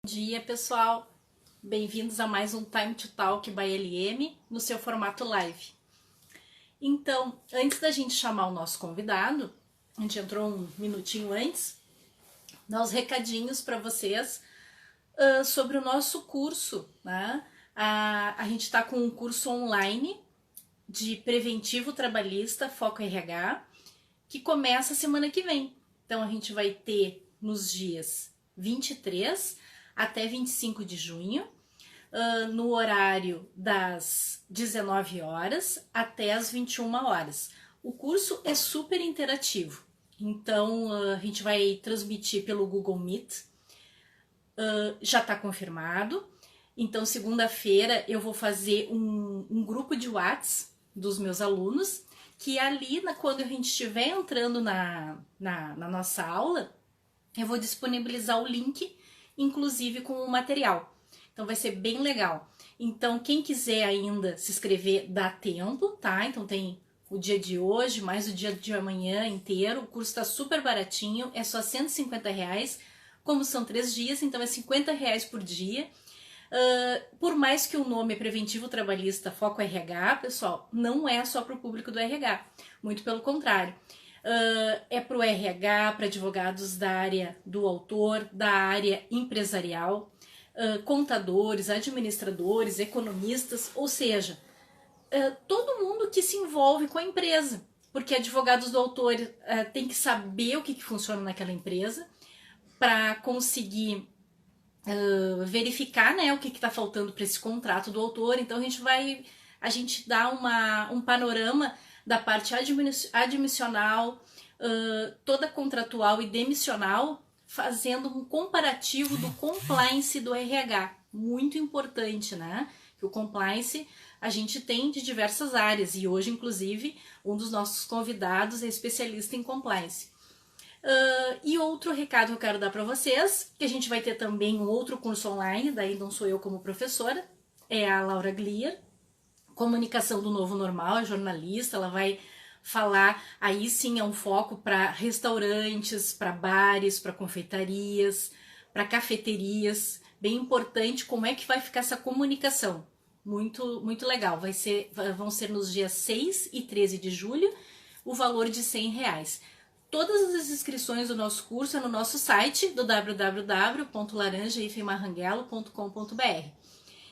Bom dia, pessoal! Bem-vindos a mais um Time to Talk by LM no seu formato live. Então, antes da gente chamar o nosso convidado, a gente entrou um minutinho antes, dar os recadinhos para vocês sobre o nosso curso, né? A gente está com um curso online de preventivo trabalhista, foco RH, que começa semana que vem. Então, a gente vai ter nos dias 23 até 25 de junho, no horário das 19 horas até as 21 horas. O curso é super interativo, então a gente vai transmitir pelo Google Meet, já está confirmado. Então, segunda-feira eu vou fazer um grupo de WhatsApp dos meus alunos, que ali, quando a gente estiver entrando na nossa aula, eu vou disponibilizar o link, inclusive com o material. Então vai ser bem legal. Então quem quiser ainda se inscrever, dá tempo, tá? Então tem o dia de hoje, mais o dia de amanhã inteiro. O curso tá super baratinho, é só R$150. Como são 3 dias, então é R$50 por dia. Por mais que o nome é Preventivo Trabalhista Foco RH, pessoal, não é só para o público do RH. Muito pelo contrário. É para o RH, para advogados da área do autor, da área empresarial, contadores, administradores, economistas, ou seja, todo mundo que se envolve com a empresa, porque advogados do autor tem que saber o que funciona naquela empresa para conseguir verificar, né, o que está faltando para esse contrato do autor. Então a gente dá um panorama da parte admissional, toda contratual e demissional, fazendo um comparativo do compliance do RH. Muito importante, né? Que o compliance a gente tem de diversas áreas e hoje, inclusive, um dos nossos convidados é especialista em compliance. E outro recado que eu quero dar para vocês, que a gente vai ter também um outro curso online, daí não sou eu como professora, é a Laura Glier, Comunicação do Novo Normal, é jornalista, ela vai falar, aí sim é um foco para restaurantes, para bares, para confeitarias, para cafeterias, bem importante como é que vai ficar essa comunicação, muito, muito legal, vão ser nos dias 6 e 13 de julho, o valor de R$100. Todas as inscrições do nosso curso é no nosso site do www.laranja-marranguelo.com.br.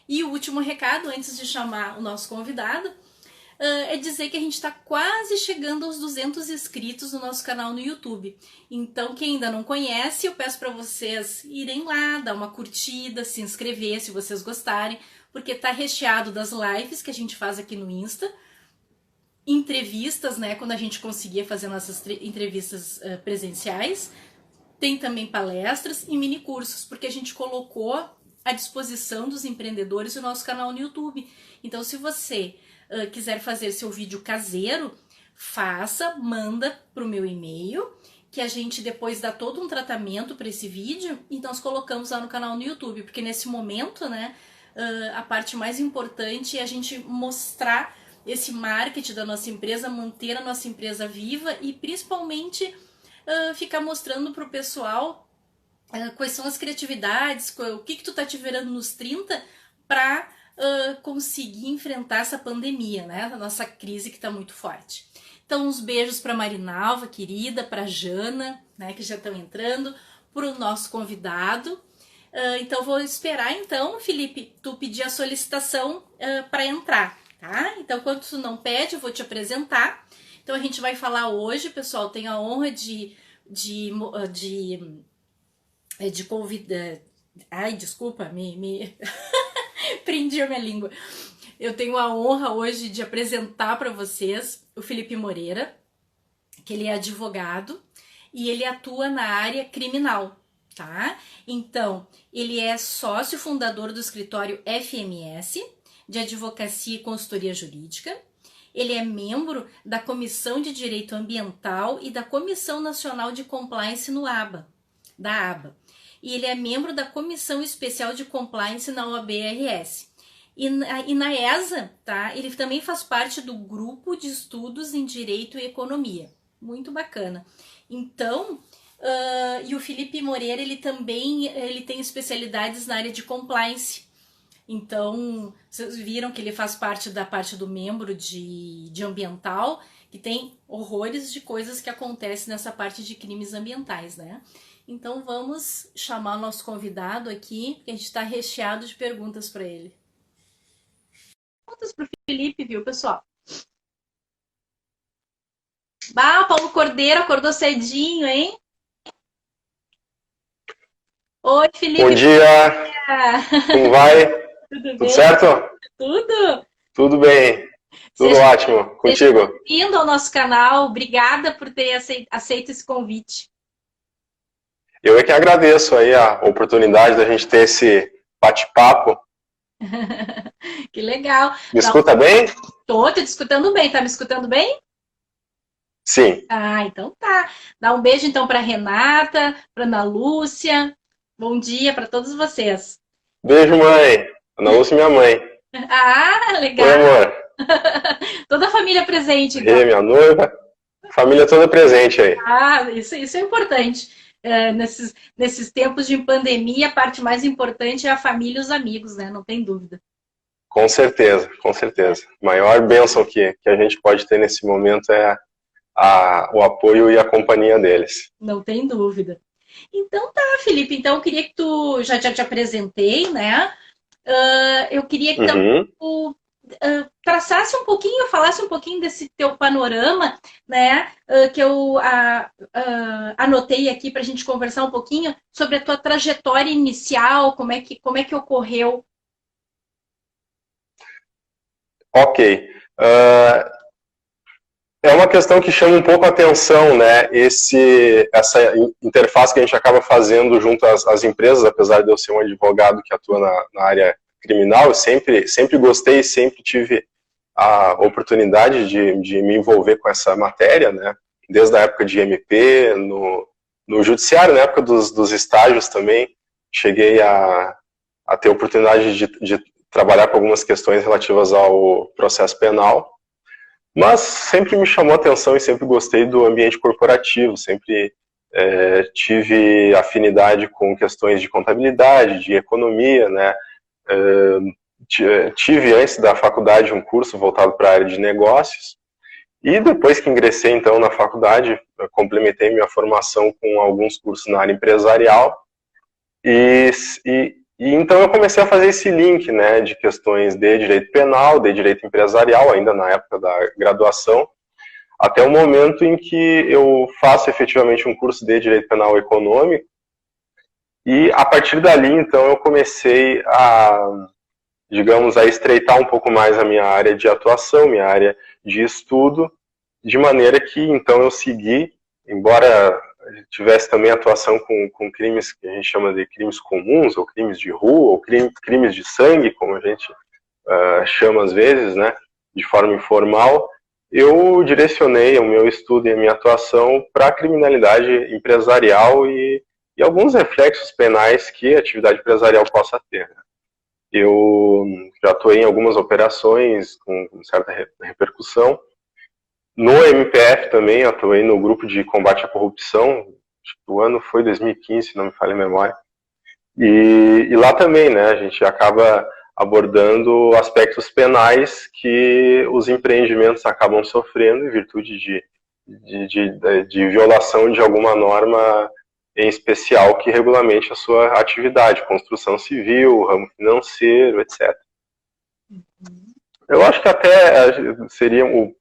E o último recado, antes de chamar o nosso convidado, é dizer que a gente está quase chegando aos 200 inscritos no nosso canal no YouTube. Então, quem ainda não conhece, eu peço para vocês irem lá, dar uma curtida, se inscrever se vocês gostarem, porque está recheado das lives que a gente faz aqui no Insta, entrevistas, né, quando a gente conseguia fazer nossas entrevistas presenciais, tem também palestras e mini cursos, porque a gente colocou à disposição dos empreendedores o nosso canal no YouTube. Então, se você quiser fazer seu vídeo caseiro, faça, manda para o meu e-mail, que a gente depois dá todo um tratamento para esse vídeo e nós colocamos lá no canal no YouTube, porque nesse momento, né, a parte mais importante é a gente mostrar esse marketing da nossa empresa, manter a nossa empresa viva e principalmente ficar mostrando para o pessoal quais são as criatividades, o que tu tá te virando nos 30 para conseguir enfrentar essa pandemia, né? A nossa crise que tá muito forte. Então, uns beijos para Marinalva, querida, para Jana, né, que já estão entrando, para o nosso convidado. Então, vou esperar, então, Felipe, tu pedir a solicitação para entrar, tá? Então, quando tu não pede, eu vou te apresentar. Então, a gente vai falar hoje, pessoal, tenho a honra de convidar. Ai, desculpa, me prendi a minha língua. Eu tenho a honra hoje de apresentar para vocês o Felipe Moreira, que ele é advogado e ele atua na área criminal, tá? Então, ele é sócio fundador do escritório FMS, de Advocacia e Consultoria Jurídica. Ele é membro da Comissão de Direito Ambiental e da Comissão Nacional de Compliance no da ABA. E ele é membro da Comissão Especial de Compliance na OAB-RS. E na ESA, tá? Ele também faz parte do grupo de estudos em Direito e Economia. Muito bacana. Então, E o Felipe Moreira, ele tem especialidades na área de compliance. Então, vocês viram que ele faz parte da parte do membro de ambiental, que tem horrores de coisas que acontecem nessa parte de crimes ambientais, né? Então, vamos chamar o nosso convidado aqui, que a gente está recheado de perguntas para ele. Perguntas para o Felipe, viu, pessoal? Paulo Cordeiro acordou cedinho, hein? Oi, Felipe. Bom dia, como vai? Tudo Tudo bem? certo? Tudo? Tudo bem, tudo Seja ótimo. Contigo? bem-vindo ao nosso canal. Obrigada por ter aceito esse convite. Eu é que agradeço aí a oportunidade da gente ter esse bate-papo. Que legal. Me escuta bem? Tô te escutando bem. Tá me escutando bem? Sim. Então tá. Dá um beijo então para Renata, para Ana Lúcia. Bom dia para todos vocês. Beijo, mãe. Ana Lúcia, minha mãe. Legal. Oi, amor. Toda a família presente, então. E minha noiva. Família toda presente aí. Isso é importante. Nesses tempos de pandemia, a parte mais importante é a família e os amigos, né? Não tem dúvida. Com certeza, com certeza. A maior bênção que a gente pode ter nesse momento é o apoio e a companhia deles. Não tem dúvida. Então tá, Felipe. Então eu queria que tu já te apresentei, né? Eu queria que tu traçasse um pouquinho, falasse um pouquinho desse teu panorama, né? Que eu anotei aqui para a gente conversar um pouquinho sobre a tua trajetória inicial, como é que ocorreu. Ok. É uma questão que chama um pouco a atenção, né? Essa interface que a gente acaba fazendo junto às empresas, apesar de eu ser um advogado que atua na área criminal, eu sempre gostei, sempre tive a oportunidade de me envolver com essa matéria, né? Desde a época de MP, no judiciário, na época dos estágios também, cheguei a ter a oportunidade de trabalhar com algumas questões relativas ao processo penal. Mas sempre me chamou a atenção e sempre gostei do ambiente corporativo, sempre tive afinidade com questões de contabilidade, de economia, né? Tive antes da faculdade um curso voltado para a área de negócios e depois que ingressei então na faculdade, complementei minha formação com alguns cursos na área empresarial e então eu comecei a fazer esse link, né, de questões de direito penal, de direito empresarial, ainda na época da graduação, até o momento em que eu faço efetivamente um curso de direito penal econômico, e a partir dali, então, eu comecei digamos, a estreitar um pouco mais a minha área de atuação, minha área de estudo, de maneira que, então, eu segui, embora tivesse também atuação com crimes que a gente chama de crimes comuns, ou crimes de rua, ou crimes de sangue, como a gente chama às vezes, né, de forma informal, eu direcionei o meu estudo e a minha atuação para a criminalidade empresarial e alguns reflexos penais que a atividade empresarial possa ter. Eu já atuei em algumas operações com certa repercussão. No MPF também, atuei no grupo de combate à corrupção, o ano foi 2015, se não me falha a memória. E lá também, né, a gente acaba abordando aspectos penais que os empreendimentos acabam sofrendo em virtude de violação de alguma norma em especial que regulamente a sua atividade, construção civil, ramo financeiro, etc. Eu acho que até seria um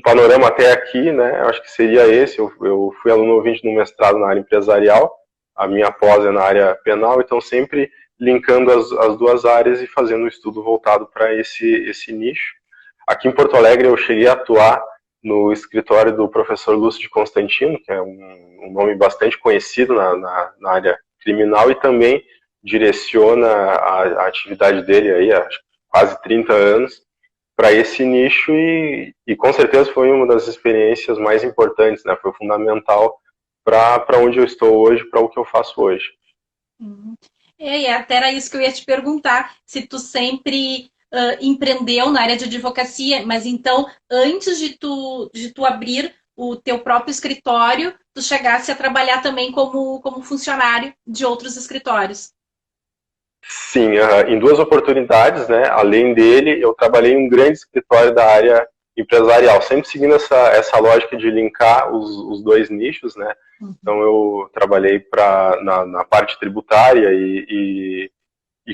panorama até aqui, né? Eu acho que seria esse. Eu fui aluno ouvinte no mestrado na área empresarial, a minha pós é na área penal, então sempre linkando as duas áreas e fazendo um estudo voltado para esse nicho. Aqui em Porto Alegre eu cheguei a atuar no escritório do professor Lúcio de Constantino, que é um nome bastante conhecido na área criminal, e também direciona a atividade dele aí há quase 30 anos para esse nicho e com certeza foi uma das experiências mais importantes, né? Foi fundamental para onde eu estou hoje, para o que eu faço hoje. E até era isso que eu ia te perguntar, se tu sempre empreendeu na área de advocacia, mas então, antes de tu abrir o teu próprio escritório, tu chegasse a trabalhar também como funcionário de outros escritórios. Sim, em duas oportunidades, né? Além dele, eu trabalhei em um grande escritório da área empresarial, sempre seguindo essa lógica de linkar os dois nichos, né? Então eu trabalhei na parte tributária e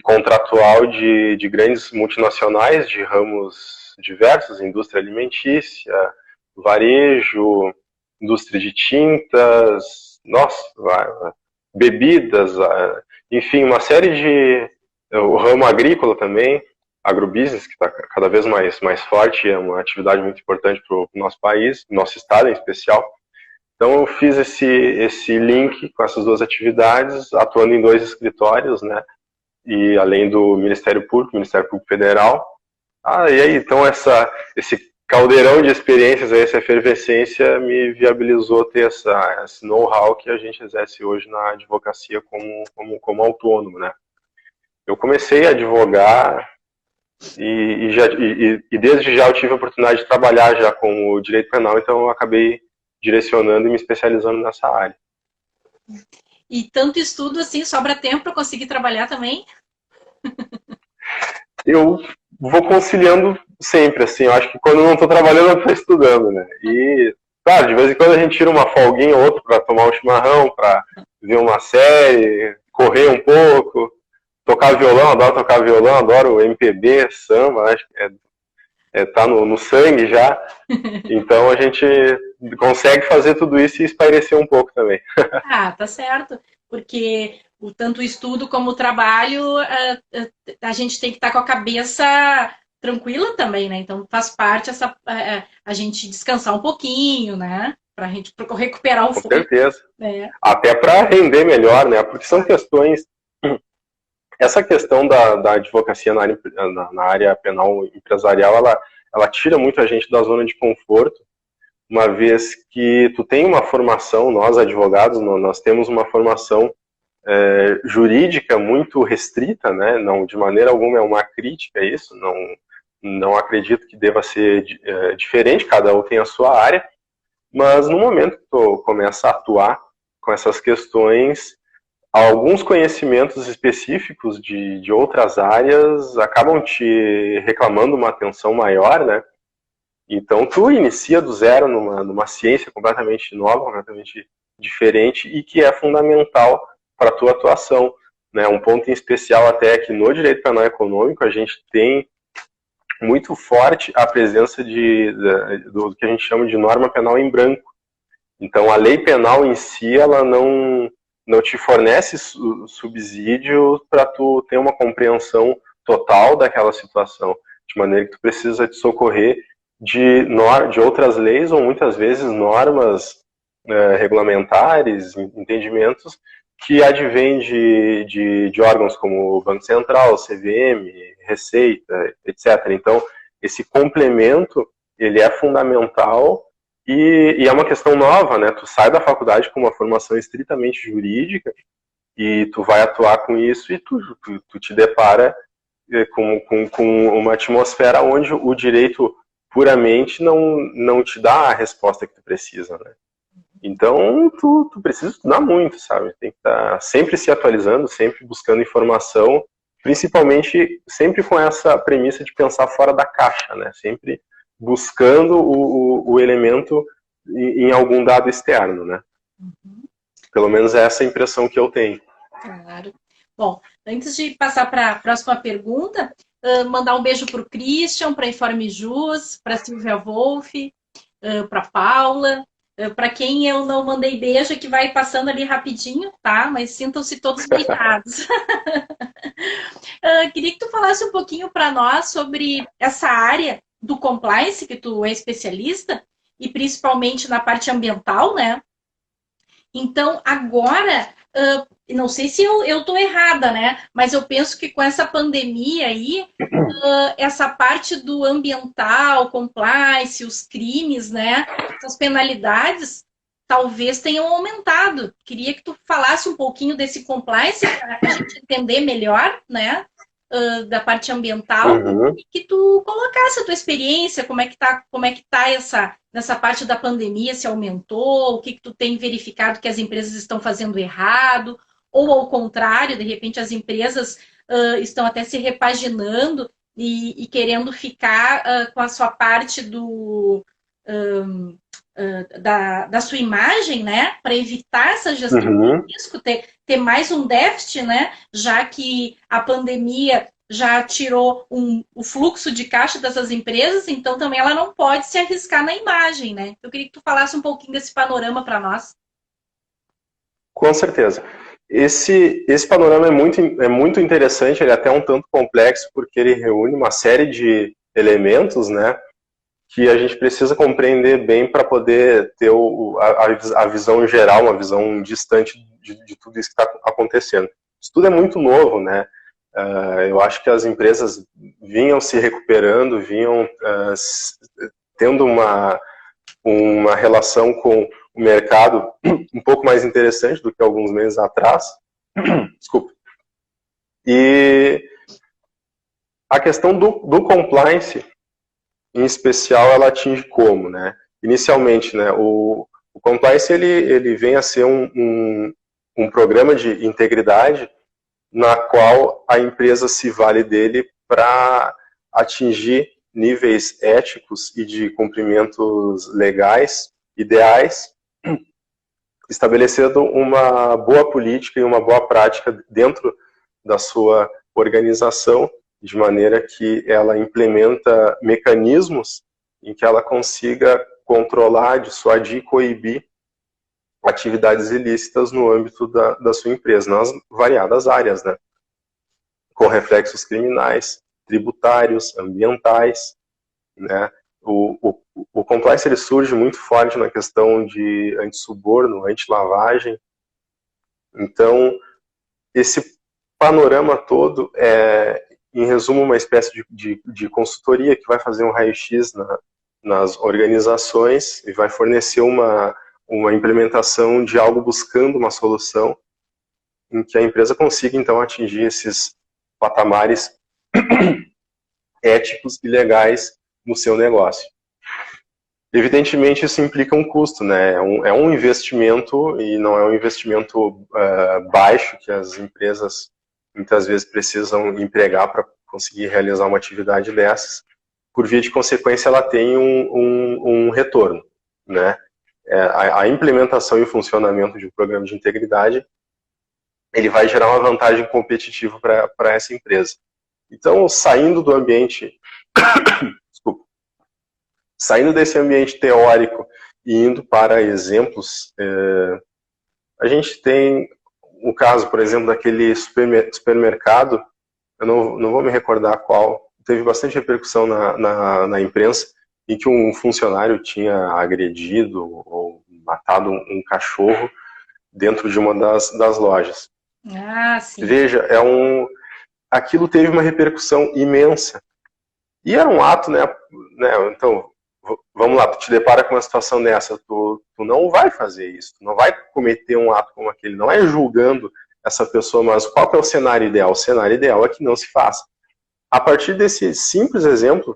contratual de grandes multinacionais de ramos diversos, indústria alimentícia, varejo, indústria de tintas, nossa, bebidas, enfim, uma série o ramo agrícola também, agrobusiness, que está cada vez mais forte, é uma atividade muito importante para o nosso país, nosso estado em especial. Então eu fiz esse link com essas duas atividades, atuando em dois escritórios, né? E além do Ministério Público Federal. E aí, então esse caldeirão de experiências, essa efervescência me viabilizou ter esse know-how que a gente exerce hoje na advocacia como autônomo, né? Eu comecei a advogar e desde já eu tive a oportunidade de trabalhar já com o direito penal, então eu acabei direcionando e me especializando nessa área. E tanto estudo assim, sobra tempo para conseguir trabalhar também? Eu vou conciliando sempre, assim, eu acho que quando eu não estou trabalhando eu estou estudando, né? E, claro, de vez em quando a gente tira uma folguinha ou outra para tomar um chimarrão, para ver uma série, correr um pouco, tocar violão, adoro MPB, samba, acho que tá no sangue já. Então a gente consegue fazer tudo isso e espairecer um pouco também. Tá certo. Porque tanto o estudo como o trabalho, a gente tem que estar com a cabeça tranquila também, né? Então faz parte a gente descansar um pouquinho, né? Pra gente recuperar o Com fôlego. certeza. Até para render melhor, né? Porque são questões. Essa questão da advocacia na área penal empresarial, ela tira muito a gente da zona de conforto, uma vez que tu tem uma formação, nós advogados, nós temos uma formação jurídica muito restrita, né? Não, de maneira alguma é uma crítica a isso, não acredito que deva ser diferente, cada um tem a sua área, mas no momento que tu começa a atuar com essas questões, alguns conhecimentos específicos de outras áreas acabam te reclamando uma atenção maior, né? Então, tu inicia do zero numa ciência completamente nova, completamente diferente e que é fundamental para a tua atuação, né? Um ponto em especial até é que no direito penal econômico a gente tem muito forte a presença do que a gente chama de norma penal em branco. Então, a lei penal em si, ela não te fornece subsídio para tu ter uma compreensão total daquela situação, de maneira que tu precisa te socorrer de outras leis ou muitas vezes normas regulamentares, entendimentos que advêm de órgãos como o Banco Central, CVM, Receita, etc. Então, esse complemento, ele é fundamental e é uma questão nova, né? Tu sai da faculdade com uma formação estritamente jurídica e tu vai atuar com isso e tu te depara com uma atmosfera onde o direito puramente não te dá a resposta que tu precisa, né? Então, tu precisa estudar muito, sabe? Tem que estar sempre se atualizando, sempre buscando informação, principalmente sempre com essa premissa de pensar fora da caixa, né? Sempre buscando o elemento em algum dado externo, né? Pelo menos é essa a impressão que eu tenho. Claro. Bom, antes de passar para a próxima pergunta, mandar um beijo para o Christian, para a Informe Jus, para a Silvia Wolff, para a Paula, para quem eu não mandei beijo, que vai passando ali rapidinho, tá? Mas sintam-se todos beijados. Queria que tu falasse um pouquinho para nós sobre essa área do compliance, que tu é especialista, e principalmente na parte ambiental, né? Então, agora, não sei se eu estou errada, né? Mas eu penso que com essa pandemia aí, essa parte do ambiental, compliance, os crimes, né? Essas penalidades, talvez tenham aumentado. Queria que tu falasse um pouquinho desse compliance para a gente entender melhor, né? Da parte ambiental, e que tu colocasse a tua experiência, como é que tá nessa parte da pandemia, se aumentou, o que tu tem verificado que as empresas estão fazendo errado, ou ao contrário, de repente as empresas estão até se repaginando e querendo ficar com a sua parte da sua imagem, né, para evitar essa gestão de risco, ter mais um déficit, né, já que a pandemia já tirou o fluxo de caixa dessas empresas, então também ela não pode se arriscar na imagem, né? Eu queria que tu falasse um pouquinho desse panorama para nós. Com certeza. Esse panorama é muito interessante, ele é até um tanto complexo, porque ele reúne uma série de elementos, né, que a gente precisa compreender bem para poder ter a visão geral, uma visão distante de tudo isso que está acontecendo. Isso tudo é muito novo, né? Eu acho que as empresas vinham se recuperando, vinham tendo uma relação com o mercado um pouco mais interessante do que alguns meses atrás. Desculpa. E a questão do compliance, em especial, ela atinge como, né? Inicialmente, né, o compliance ele vem a ser um programa de integridade na qual a empresa se vale dele para atingir níveis éticos e de cumprimentos legais ideais, estabelecendo uma boa política e uma boa prática dentro da sua organização, de maneira que ela implementa mecanismos em que ela consiga controlar, dissuadir e coibir atividades ilícitas no âmbito da sua empresa, nas variadas áreas, né? Com reflexos criminais, tributários, ambientais, né? O compliance ele surge muito forte na questão de antissuborno, antilavagem. Então, esse panorama todo é, em resumo, uma espécie de consultoria que vai fazer um raio-x nas organizações e vai fornecer uma implementação de algo buscando uma solução em que a empresa consiga, então, atingir esses patamares éticos e legais no seu negócio. Evidentemente, isso implica um custo, né? É um investimento e não é um investimento baixo que as empresas muitas vezes precisam empregar para conseguir realizar uma atividade dessas. Por via de consequência, ela tem um retorno, né? A implementação e o funcionamento de um programa de integridade, ele vai gerar uma vantagem competitiva para essa empresa. Então, saindo do ambiente, desculpa, saindo desse ambiente teórico e indo para exemplos, a gente tem o caso, por exemplo, daquele supermercado, eu não vou me recordar qual, teve bastante repercussão na imprensa, em que um funcionário tinha agredido ou matado um cachorro dentro de uma das lojas. Ah, sim. Veja, aquilo teve uma repercussão imensa. E era um ato, né? Então, vamos lá, tu te depara com uma situação dessa, tu não vai fazer isso, tu não vai cometer um ato como aquele, não é julgando essa pessoa, mas qual que é o cenário ideal? O cenário ideal é que não se faça. A partir desse simples exemplo,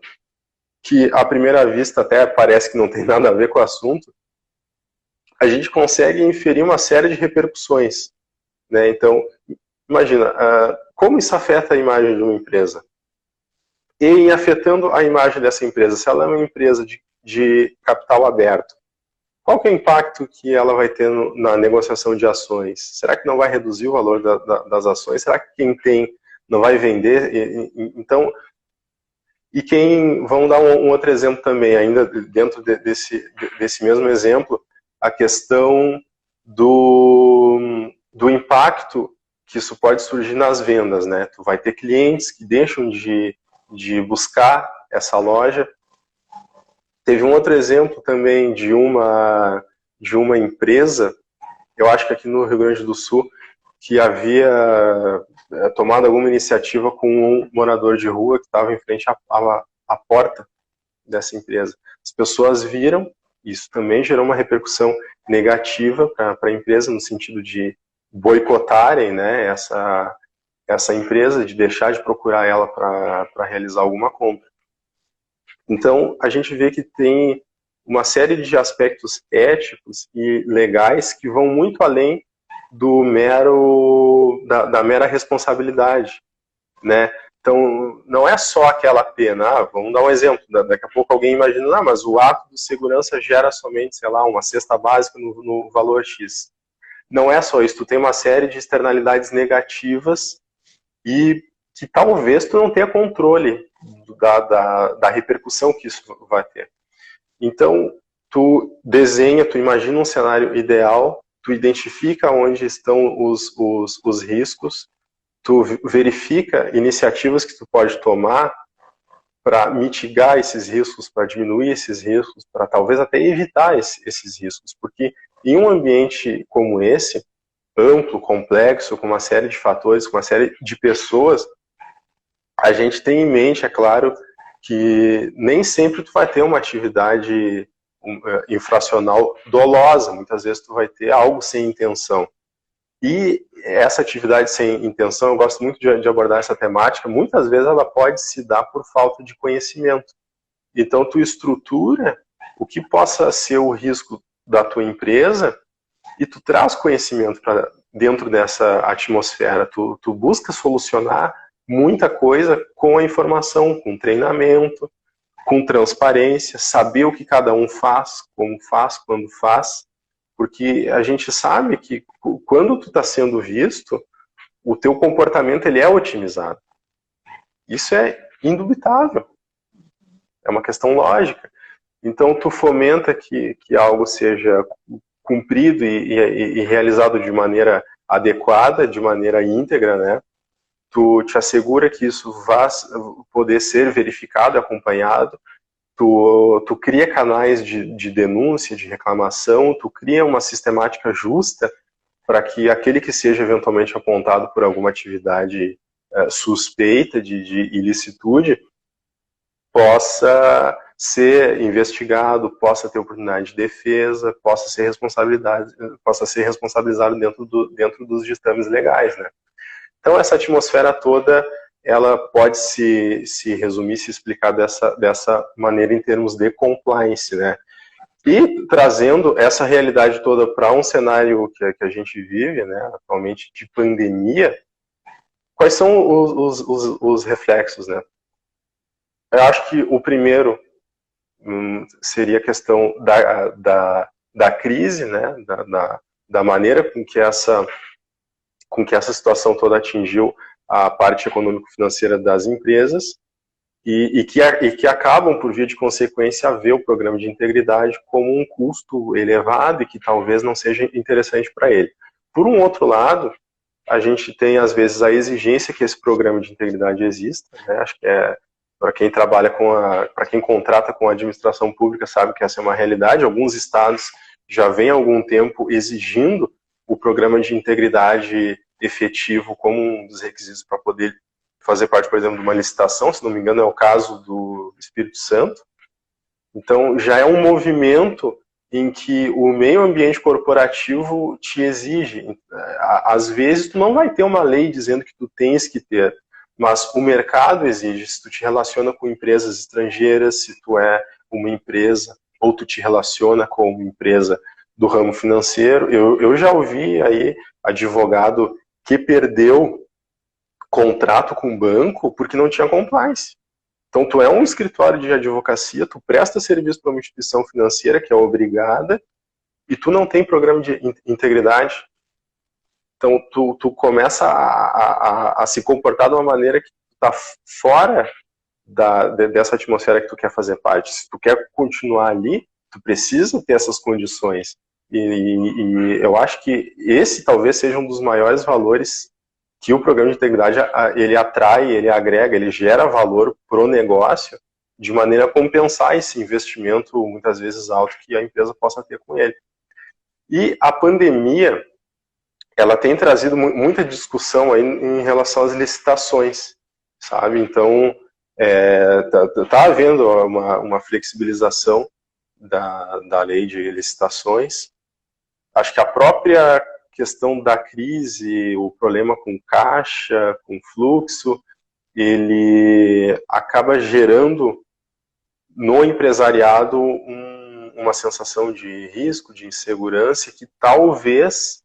que à primeira vista até parece que não tem nada a ver com o assunto, a gente consegue inferir uma série de repercussões, né? Então, imagina, como isso afeta a imagem de uma empresa? E em afetando a imagem dessa empresa, se ela é uma empresa de capital aberto, qual que é o impacto que ela vai ter na negociação de ações? Será que não vai reduzir o valor das ações? Será que quem tem não vai vender? Então, vamos dar um outro exemplo também, ainda dentro desse mesmo exemplo, a questão do impacto que isso pode surgir nas vendas, né? Tu vai ter clientes que deixam de buscar essa loja. Teve um outro exemplo também de uma empresa, eu acho que aqui no Rio Grande do Sul, que havia tomado alguma iniciativa com um morador de rua que estava em frente à porta dessa empresa. As pessoas viram, isso também gerou uma repercussão negativa para a empresa, no sentido de boicotarem, né, essa empresa, de deixar de procurar ela para realizar alguma compra. Então, a gente vê que tem uma série de aspectos éticos e legais que vão muito além da mera responsabilidade, né? Então, não é só aquela pena. Vamos dar um exemplo. Daqui a pouco alguém imagina, mas o ato de segurança gera somente, sei lá, uma cesta básica no valor X. Não é só isso. Tu tem uma série de externalidades negativas e que talvez tu não tenha controle da repercussão que isso vai ter. Então, tu desenha, tu imagina um cenário ideal, tu identifica onde estão os riscos, tu verifica iniciativas que tu pode tomar para mitigar esses riscos, para diminuir esses riscos, para talvez até evitar esses riscos, porque em um ambiente como esse, amplo, complexo, com uma série de fatores, com uma série de pessoas, a gente tem em mente, é claro, que nem sempre tu vai ter uma atividade infracional dolosa, muitas vezes tu vai ter algo sem intenção. E essa atividade sem intenção, eu gosto muito de abordar essa temática, muitas vezes ela pode se dar por falta de conhecimento. Então tu estrutura o que possa ser o risco da tua empresa e tu traz conhecimento para dentro dessa atmosfera, tu busca solucionar muita coisa com a informação, com treinamento, com transparência, saber o que cada um faz, como faz, quando faz, porque a gente sabe que quando tu está sendo visto, o teu comportamento ele é otimizado. Isso é indubitável. É uma questão lógica. Então tu fomenta que algo seja cumprido e realizado de maneira adequada, de maneira íntegra, né? Tu te assegura que isso vai poder ser verificado, acompanhado, tu cria canais de denúncia, de reclamação, tu cria uma sistemática justa para que aquele que seja eventualmente apontado por alguma atividade suspeita de ilicitude possa ser investigado, possa ter oportunidade de defesa, possa ser responsabilizado dentro dos ditames legais, né? Então essa atmosfera toda ela pode se resumir, se explicar dessa maneira em termos de compliance, né? E trazendo essa realidade toda para um cenário que a gente vive, né, atualmente de pandemia, quais são os reflexos, né? Eu acho que o primeiro seria a questão da crise, né, da maneira com que essa situação toda atingiu a parte econômico-financeira das empresas e que acabam, por via de consequência, a ver o programa de integridade como um custo elevado e que talvez não seja interessante para ele. Por um outro lado, a gente tem, às vezes, a exigência que esse programa de integridade exista, né? Acho que para quem trabalha para quem contrata com a administração pública, sabe que essa é uma realidade. Alguns estados já vêm há algum tempo exigindo o programa de integridade efetivo como um dos requisitos para poder fazer parte, por exemplo, de uma licitação, se não me engano é o caso do Espírito Santo. Então já é um movimento em que o meio ambiente corporativo te exige. Às vezes tu não vai ter uma lei dizendo que tu tens que ter, mas o mercado exige. Se tu te relaciona com empresas estrangeiras, se tu é uma empresa, ou tu te relaciona com uma empresa do ramo financeiro, eu já ouvi aí advogado que perdeu contrato com banco porque não tinha compliance. Então, tu é um escritório de advocacia, tu presta serviço para uma instituição financeira que é obrigada e tu não tem programa de integridade. Então, tu começa a se comportar de uma maneira que está fora dessa atmosfera que tu quer fazer parte. Se tu quer continuar ali, tu precisa ter essas condições. E eu acho que esse talvez seja um dos maiores valores que o programa de integridade ele atrai, ele agrega, ele gera valor pro negócio de maneira a compensar esse investimento muitas vezes alto que a empresa possa ter com ele. E a pandemia, ela tem trazido muita discussão aí em relação às licitações, sabe? Então, tá havendo uma flexibilização da lei de licitações. Acho que a própria questão da crise, o problema com caixa, com fluxo, ele acaba gerando no empresariado uma sensação de risco, de insegurança, que talvez,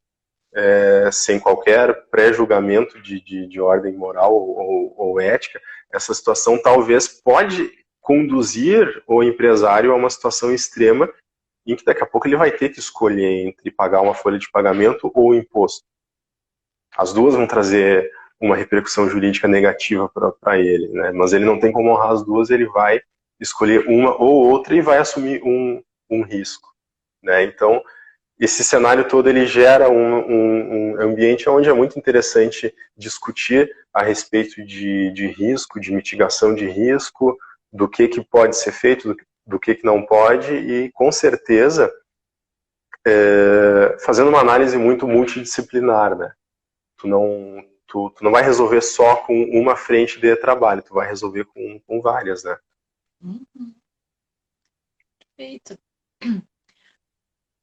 sem qualquer pré-julgamento de ordem moral ou ética, essa situação talvez pode conduzir o empresário a uma situação extrema em que daqui a pouco ele vai ter que escolher entre pagar uma folha de pagamento ou o imposto. As duas vão trazer uma repercussão jurídica negativa para ele, né? Mas ele não tem como honrar as duas, ele vai escolher uma ou outra e vai assumir um risco, né? Então, esse cenário todo ele gera um ambiente onde é muito interessante discutir a respeito de risco, de mitigação de risco, do que pode ser feito, do que não pode, e com certeza fazendo uma análise muito multidisciplinar, né? Tu não vai resolver só com uma frente de trabalho, tu vai resolver com várias, né? Perfeito.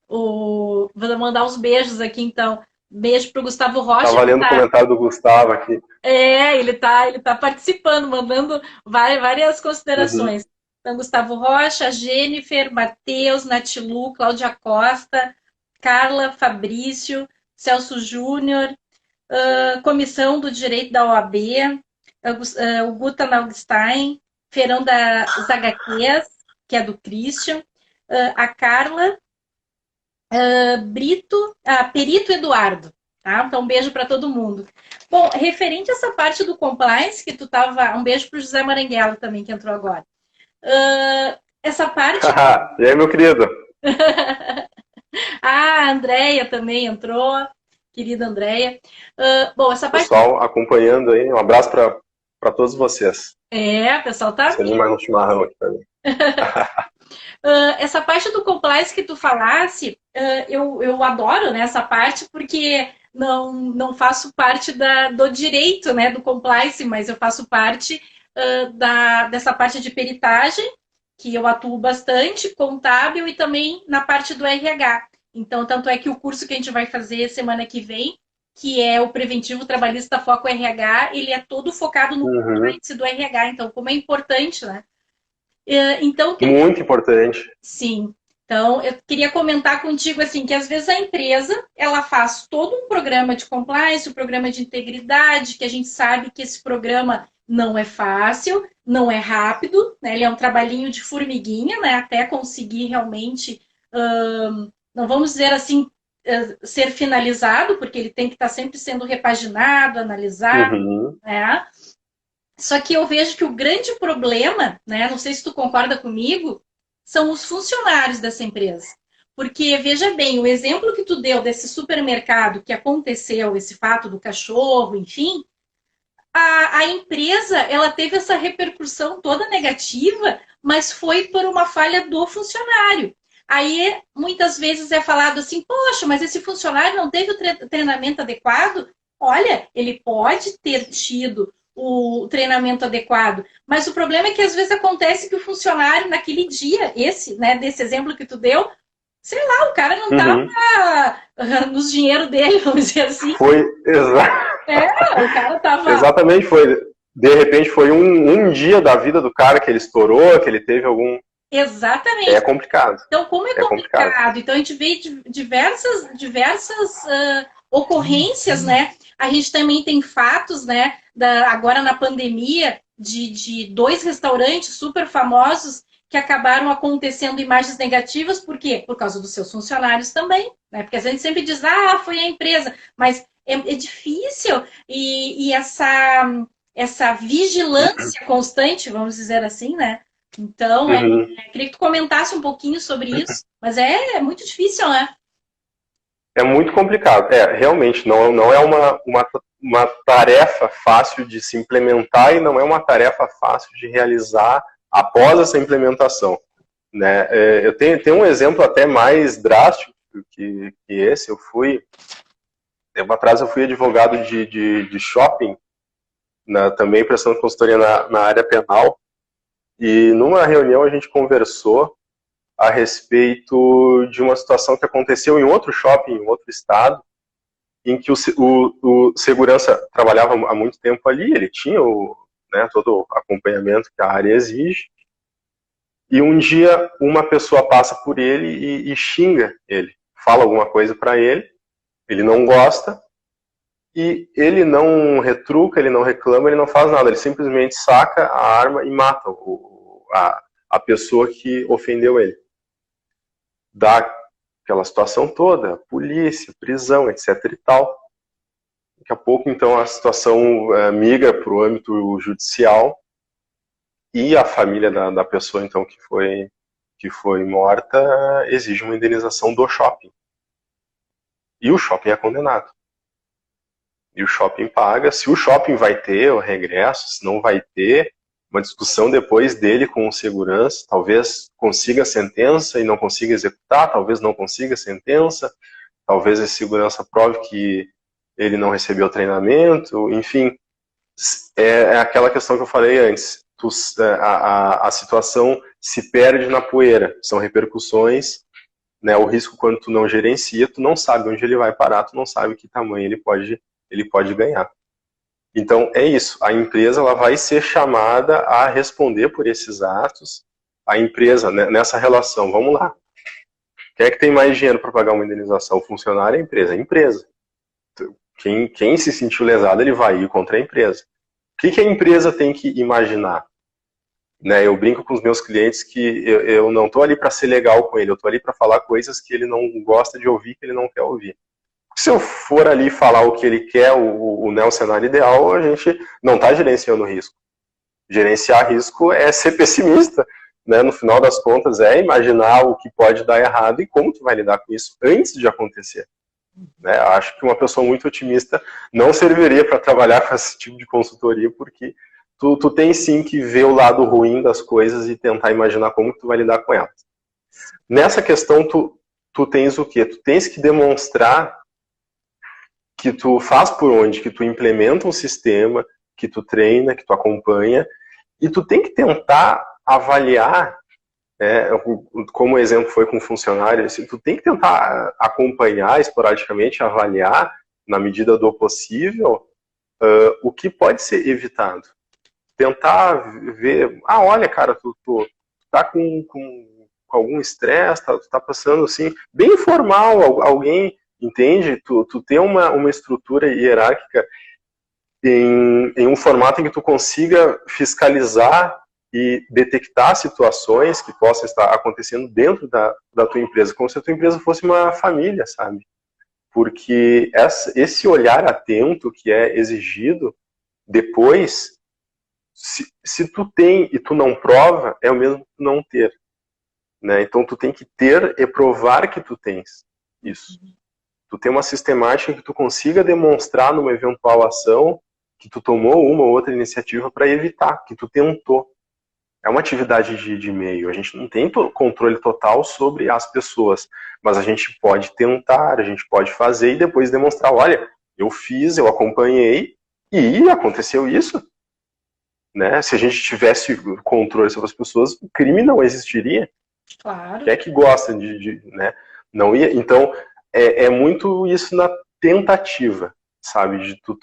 Vou mandar uns beijos aqui, então. Beijo pro Gustavo Rocha. Tá valendo o comentário do Gustavo aqui. Ele tá participando, mandando várias considerações. Então, Gustavo Rocha, Jennifer, Matheus, Natilu, Cláudia Costa, Carla, Fabrício, Celso Júnior, Comissão do Direito da OAB, o Guta Naugstein, Feirão das HQs, que é do Christian, a Carla, Brito, Perito Eduardo. Tá? Então, um beijo para todo mundo. Bom, referente a essa parte do compliance, que tu tava. Um beijo para o José Maranguelo também, que entrou agora. Essa parte. E aí, meu querido? A Andréia também entrou. Querida Andréia. Bom, essa parte. Pessoal acompanhando aí, um abraço para todos vocês. O pessoal tá. Sem mais um chimarrão aqui para mim. Essa parte do compliance que tu falasse, eu adoro, né, essa parte, porque não faço parte do direito, né, do compliance, mas eu faço parte dessa parte de peritagem, que eu atuo bastante, contábil e também na parte do RH. Então, tanto é que o curso que a gente vai fazer semana que vem, que é o Preventivo Trabalhista Foco RH, ele é todo focado no compliance do RH. Então, como é importante, né? Então, muito importante. Sim. Então, eu queria comentar contigo assim que às vezes a empresa ela faz todo um programa de compliance, um programa de integridade, que a gente sabe que esse programa não é fácil, não é rápido, né? Ele é um trabalhinho de formiguinha, né? Até conseguir realmente, não vamos dizer assim, ser finalizado, porque ele tem que estar sempre sendo repaginado, analisado, né? Só que eu vejo que o grande problema, né, não sei se tu concorda comigo, são os funcionários dessa empresa. Porque, veja bem, o exemplo que tu deu desse supermercado que aconteceu, esse fato do cachorro, enfim, a empresa ela teve essa repercussão toda negativa, mas foi por uma falha do funcionário. Aí, muitas vezes é falado assim, poxa, mas esse funcionário não teve o treinamento adequado? Olha, ele pode ter tido o treinamento adequado. Mas o problema é que às vezes acontece que o funcionário naquele dia, desse exemplo que tu deu, sei lá, o cara não estava nos dinheiro dele, vamos dizer assim. Foi, o cara estava... Exatamente, foi. De repente foi um dia da vida do cara que ele estourou, que ele teve algum... Exatamente. É complicado. Então, como é complicado? Então, a gente vê diversas ocorrências, né? A gente também tem fatos, né? Agora na pandemia, de 2 restaurantes super famosos que acabaram acontecendo imagens negativas. Por quê? Por causa dos seus funcionários também, né? Porque a gente sempre diz, foi a empresa. Mas é difícil e essa vigilância constante, vamos dizer assim, né? Então, queria que tu comentasse um pouquinho sobre isso. Mas é muito difícil, né? É muito complicado. Realmente, não é uma tarefa fácil de se implementar e não é uma tarefa fácil de realizar após essa implementação, né? Eu tenho um exemplo até mais drástico que esse. Tempo atrás eu fui advogado de shopping, também prestando consultoria na área penal, e numa reunião a gente conversou a respeito de uma situação que aconteceu em outro shopping, em outro estado, em que o segurança trabalhava há muito tempo ali, ele tinha todo o acompanhamento que a área exige, E um dia uma pessoa passa por ele e xinga ele, fala alguma coisa para ele não gosta, e ele não retruca, ele não reclama, ele não faz nada, ele simplesmente saca a arma e mata a pessoa que ofendeu ele. Dá aquela situação toda, polícia, prisão, etc e tal. Daqui a pouco, então, a situação migra para o âmbito judicial e a família da pessoa, então, que foi morta, exige uma indenização do shopping. E o shopping é condenado. E o shopping paga. Se o shopping vai ter o regresso, se não vai ter, uma discussão depois dele com o segurança, talvez consiga a sentença e não consiga executar, talvez não consiga a sentença, talvez a segurança prove que ele não recebeu treinamento, enfim, é aquela questão que eu falei antes, a situação se perde na poeira, são repercussões, né, o risco quando tu não gerencia, tu não sabe onde ele vai parar, tu não sabe que tamanho ele pode ganhar. Então, é isso. A empresa ela vai ser chamada a responder por esses atos. A empresa, né, nessa relação, vamos lá. Quem é que tem mais dinheiro para pagar uma indenização? O funcionário é a empresa? A empresa. Quem se sentiu lesado, ele vai ir contra a empresa. O que a empresa tem que imaginar? Né, eu brinco com os meus clientes que eu não estou ali para ser legal com ele, eu estou ali para falar coisas que ele não gosta de ouvir, que ele não quer ouvir. Se eu for ali falar o que ele quer, o cenário ideal, a gente não está gerenciando risco. Gerenciar risco é ser pessimista, né? No final das contas, é imaginar o que pode dar errado e como tu vai lidar com isso antes de acontecer. Né? Acho que uma pessoa muito otimista não serviria para trabalhar com esse tipo de consultoria, porque tu tem sim que ver o lado ruim das coisas e tentar imaginar como tu vai lidar com elas. Nessa questão, tu tens o quê? Tu tens que demonstrar que tu faz por onde, que tu implementa um sistema, que tu treina, que tu acompanha, e tu tem que tentar avaliar, como o exemplo foi com o funcionário, assim, tu tem que tentar acompanhar esporadicamente, avaliar, na medida do possível, o que pode ser evitado. Tentar ver, olha, cara, tu tá com algum estresse, tu tá passando assim, bem informal, alguém... Entende? Tu ter uma estrutura hierárquica em um formato em que tu consiga fiscalizar e detectar situações que possam estar acontecendo dentro da tua empresa, como se a tua empresa fosse uma família, sabe? Porque esse olhar atento que é exigido depois, se tu tem e tu não prova, é o mesmo que tu não ter. Né? Então tu tem que ter e provar que tu tens isso. Tu tem uma sistemática que tu consiga demonstrar numa eventual ação que tu tomou uma ou outra iniciativa para evitar, que tu tentou. É uma atividade de meio. A gente não tem controle total sobre as pessoas, mas a gente pode tentar, a gente pode fazer e depois demonstrar, olha, eu fiz, eu acompanhei e aconteceu isso. Né? Se a gente tivesse controle sobre as pessoas, o crime não existiria. Claro. Quem é que gosta né? Não ia. Então, é muito isso na tentativa, sabe? De tu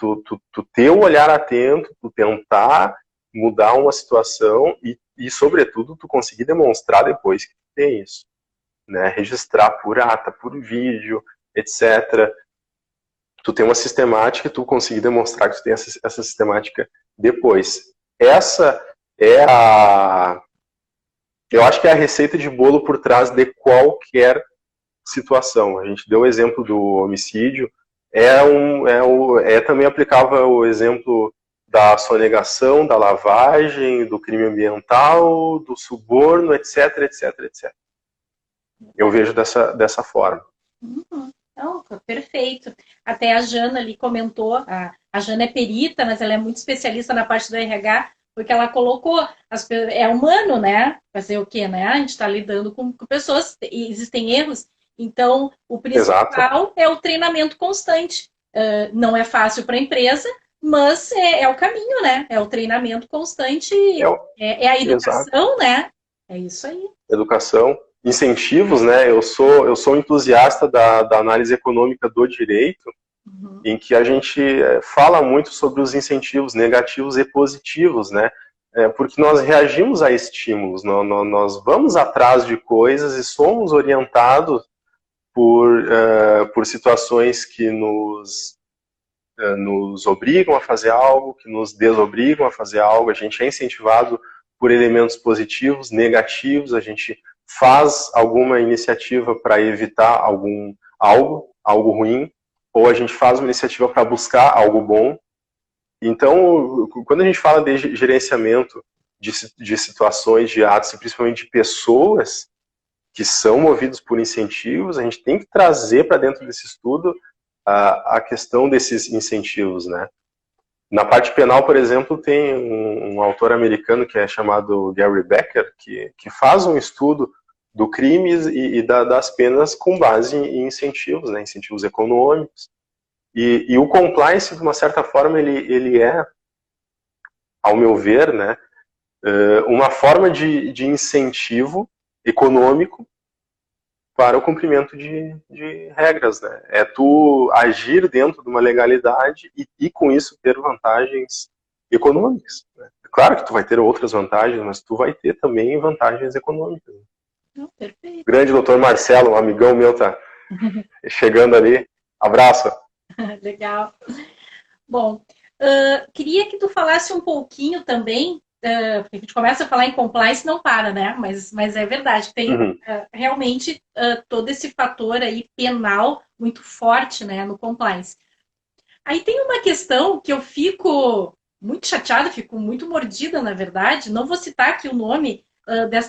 ter o olhar atento, tu tentar mudar uma situação e, sobretudo, tu conseguir demonstrar depois que tu tem isso. Né? Registrar por ata, por vídeo, etc. Tu tem uma sistemática e tu conseguir demonstrar que tu tem essa sistemática depois. Essa é eu acho que é a receita de bolo por trás de qualquer situação. A gente deu o exemplo do homicídio, também aplicável o exemplo da sonegação, da lavagem, do crime ambiental, do suborno, etc, etc, etc. Eu vejo dessa forma. Não, perfeito. Até a Jana ali comentou, a Jana é perita, mas ela é muito especialista na parte do RH, porque ela colocou, é humano, né? Fazer o quê, né? A gente está lidando com pessoas, existem erros. Então, o principal Exato. É o treinamento constante. Não é fácil para a empresa, mas é o caminho, né? É o treinamento constante, é a educação, Exato. Né? É isso aí. Educação, incentivos, né? Eu sou entusiasta da análise econômica do direito, em que a gente fala muito sobre os incentivos negativos e positivos, né? porque nós reagimos a estímulos, nós vamos atrás de coisas e somos orientados por situações que nos obrigam a fazer algo, que nos desobrigam a fazer algo. A gente é incentivado por elementos positivos, negativos, a gente faz alguma iniciativa para evitar algo ruim, ou a gente faz uma iniciativa para buscar algo bom. Então, quando a gente fala de gerenciamento de situações, de atos, e principalmente de pessoas que são movidos por incentivos, a gente tem que trazer para dentro desse estudo a questão desses incentivos, né? Na parte penal, por exemplo, tem um autor americano que é chamado Gary Becker, que faz um estudo do crime e das penas com base em incentivos, né? Incentivos econômicos. E o compliance, de uma certa forma, ele é, ao meu ver, né, uma forma de incentivo econômico para o cumprimento de regras, né? É tu agir dentro de uma legalidade e com isso ter vantagens econômicas, né? Claro que tu vai ter outras vantagens, mas tu vai ter também vantagens econômicas. Perfeito. Grande doutor Marcelo, um amigão meu, tá chegando ali. Abraço. Legal. Bom, queria que tu falasse um pouquinho também, porque a gente começa a falar em compliance e não para, né? Mas é verdade, tem realmente todo esse fator aí penal muito forte, né, no compliance. Aí tem uma questão que eu fico muito chateada, fico muito mordida, na verdade. Não vou citar aqui o nome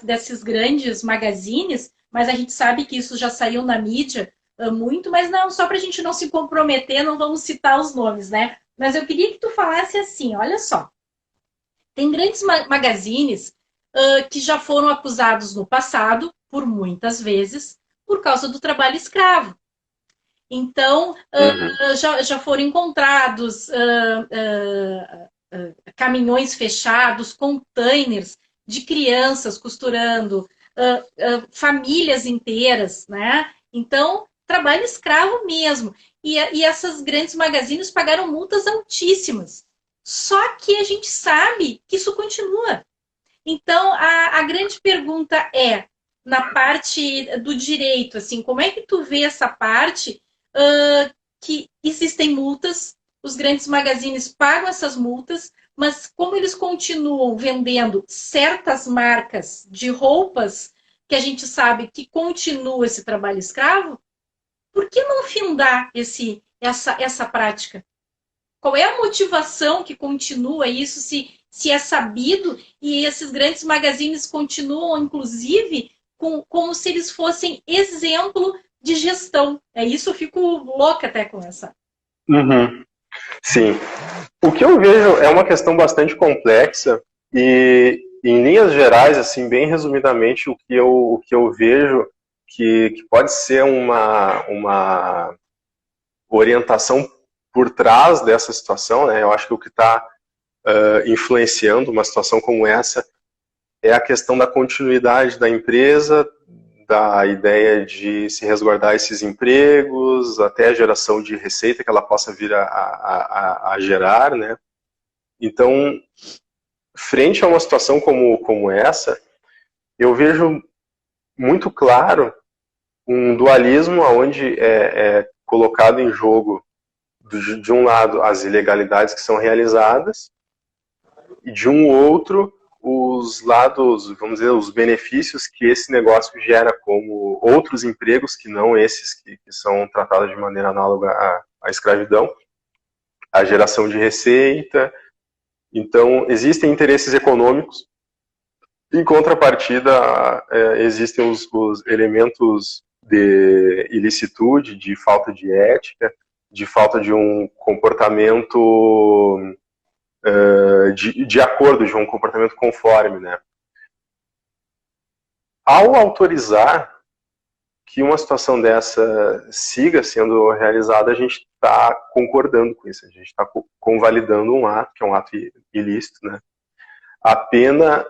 desses grandes magazines, mas a gente sabe que isso já saiu na mídia muito, mas não, só para a gente não se comprometer, não vamos citar os nomes, né? Mas eu queria que tu falasse assim, olha só, tem grandes magazines que já foram acusados no passado, por muitas vezes, por causa do trabalho escravo. Então, já foram encontrados caminhões fechados, containers de crianças costurando, famílias inteiras, né? Então, trabalho escravo mesmo. E essas grandes magazines pagaram multas altíssimas. Só que a gente sabe que isso continua. Então, a grande pergunta é, na parte do direito, assim, como é que tu vê essa parte que existem multas, os grandes magazines pagam essas multas, mas como eles continuam vendendo certas marcas de roupas que a gente sabe que continua esse trabalho escravo, por que não findar essa prática? Qual é a motivação que continua isso, se é sabido, e esses grandes magazines continuam, inclusive, como se eles fossem exemplo de gestão. Isso eu fico louca até com essa. Sim. O que eu vejo é uma questão bastante complexa e, em linhas gerais, assim, bem resumidamente, o que eu vejo que pode ser uma orientação por trás dessa situação, né? Eu acho que o que está influenciando uma situação como essa é a questão da continuidade da empresa, da ideia de se resguardar esses empregos, até a geração de receita que ela possa vir a gerar, né? Então, frente a uma situação como essa, eu vejo muito claro um dualismo onde é colocado em jogo, de um lado, as ilegalidades que são realizadas, e de um outro, os lados, vamos dizer, os benefícios que esse negócio gera, como outros empregos que não esses que são tratados de maneira análoga à escravidão, a geração de receita. Então, existem interesses econômicos. Em contrapartida, existem os elementos de ilicitude, de falta de ética, de falta de um comportamento de acordo, de um comportamento conforme, né? Ao autorizar que uma situação dessa siga sendo realizada, a gente está concordando com isso, a gente está convalidando um ato, que é um ato ilícito, né? A pena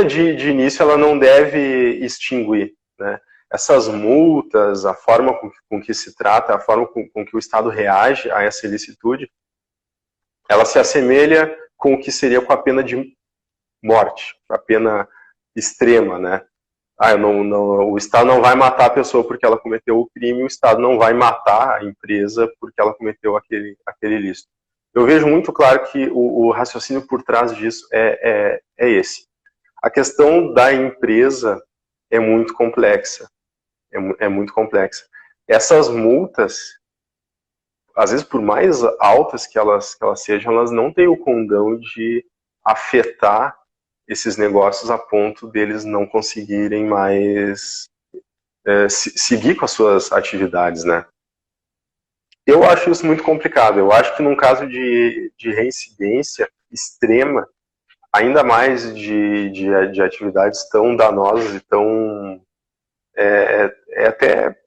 de início ela não deve extinguir, né? Essas multas, a forma com que se trata, a forma com que o Estado reage a essa ilicitude, ela se assemelha com o que seria com a pena de morte, a pena extrema, né? O Estado não vai matar a pessoa porque ela cometeu o crime, o Estado não vai matar a empresa porque ela cometeu aquele ilícito. Eu vejo muito claro que o raciocínio por trás disso é esse. A questão da empresa é muito complexa. É muito complexa. Essas multas, às vezes, por mais altas que elas sejam, elas não têm o condão de afetar esses negócios a ponto deles não conseguirem mais seguir com as suas atividades, né? Eu acho isso muito complicado. Eu acho que num caso de reincidência extrema, ainda mais de atividades tão danosas e tão... É até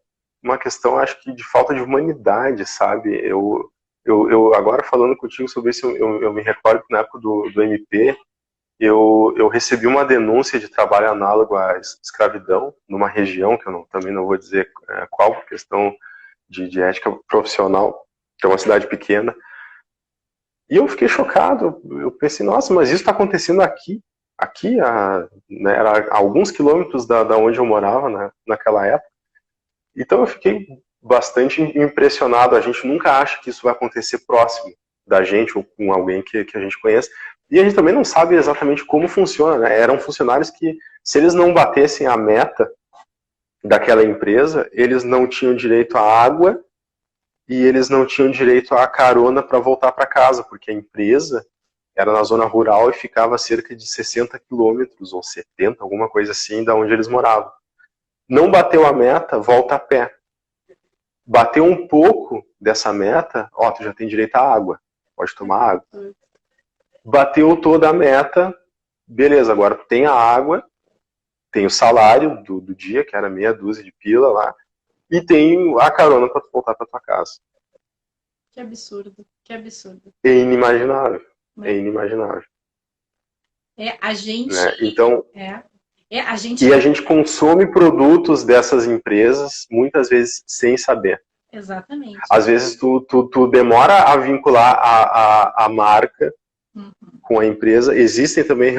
uma questão, acho que, de falta de humanidade, sabe? Eu agora falando contigo sobre isso, eu me recordo que na época do MP, eu recebi uma denúncia de trabalho análogo à escravidão numa região, que eu também não vou dizer qual, por questão de ética profissional, que é uma cidade pequena. E eu fiquei chocado. Eu pensei, nossa, mas isso está acontecendo aqui. Aqui, né, era a alguns quilômetros da onde eu morava, né, naquela época. Então eu fiquei bastante impressionado. A gente nunca acha que isso vai acontecer próximo da gente ou com alguém que a gente conhece. E a gente também não sabe exatamente como funciona, né? Eram funcionários que, se eles não batessem a meta daquela empresa, eles não tinham direito à água e eles não tinham direito à carona para voltar para casa, porque a empresa era na zona rural e ficava a cerca de 60 quilômetros ou 70, alguma coisa assim, da onde eles moravam. Não bateu a meta, volta a pé. Bateu um pouco dessa meta, ó, tu já tem direito à água, pode tomar água. Bateu toda a meta, beleza, agora tu tem a água, tem o salário do dia, que era meia dúzia de pila lá, e tem a carona para tu voltar para tua casa. Que absurdo, que absurdo. É inimaginável, é inimaginável. A gente... Né? Então, a gente... E a gente consome produtos dessas empresas, muitas vezes, sem saber. Exatamente. Às vezes, tu demora a vincular a marca com a empresa. Existem também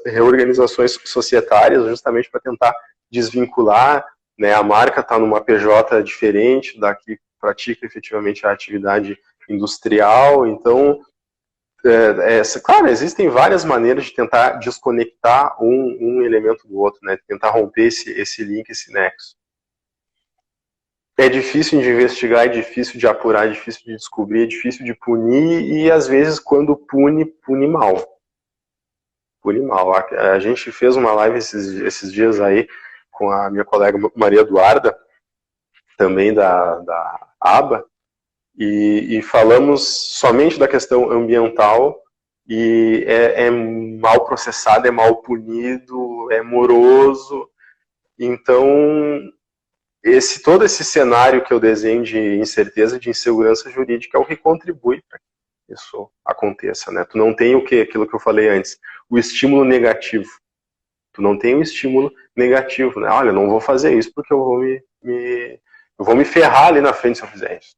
reorganizações societárias, justamente para tentar desvincular, né? A marca está numa PJ diferente da que pratica efetivamente a atividade industrial. Então, claro, existem várias maneiras de tentar desconectar um elemento do outro, né? Tentar romper esse link, esse nexo. É difícil de investigar, é difícil de apurar, é difícil de descobrir, é difícil de punir e, às vezes, quando pune mal. Pune mal. A gente fez uma live esses dias aí com a minha colega Maria Eduarda, também da ABA, e falamos somente da questão ambiental e é mal processado, é mal punido, é moroso. Então, todo esse cenário que eu desenho de incerteza, de insegurança jurídica é o que contribui para que isso aconteça, né? Tu não tem aquilo que eu falei antes, o estímulo negativo. Tu não tem um estímulo negativo, né? Olha, eu não vou fazer isso porque eu vou me ferrar ali na frente se eu fizer isso.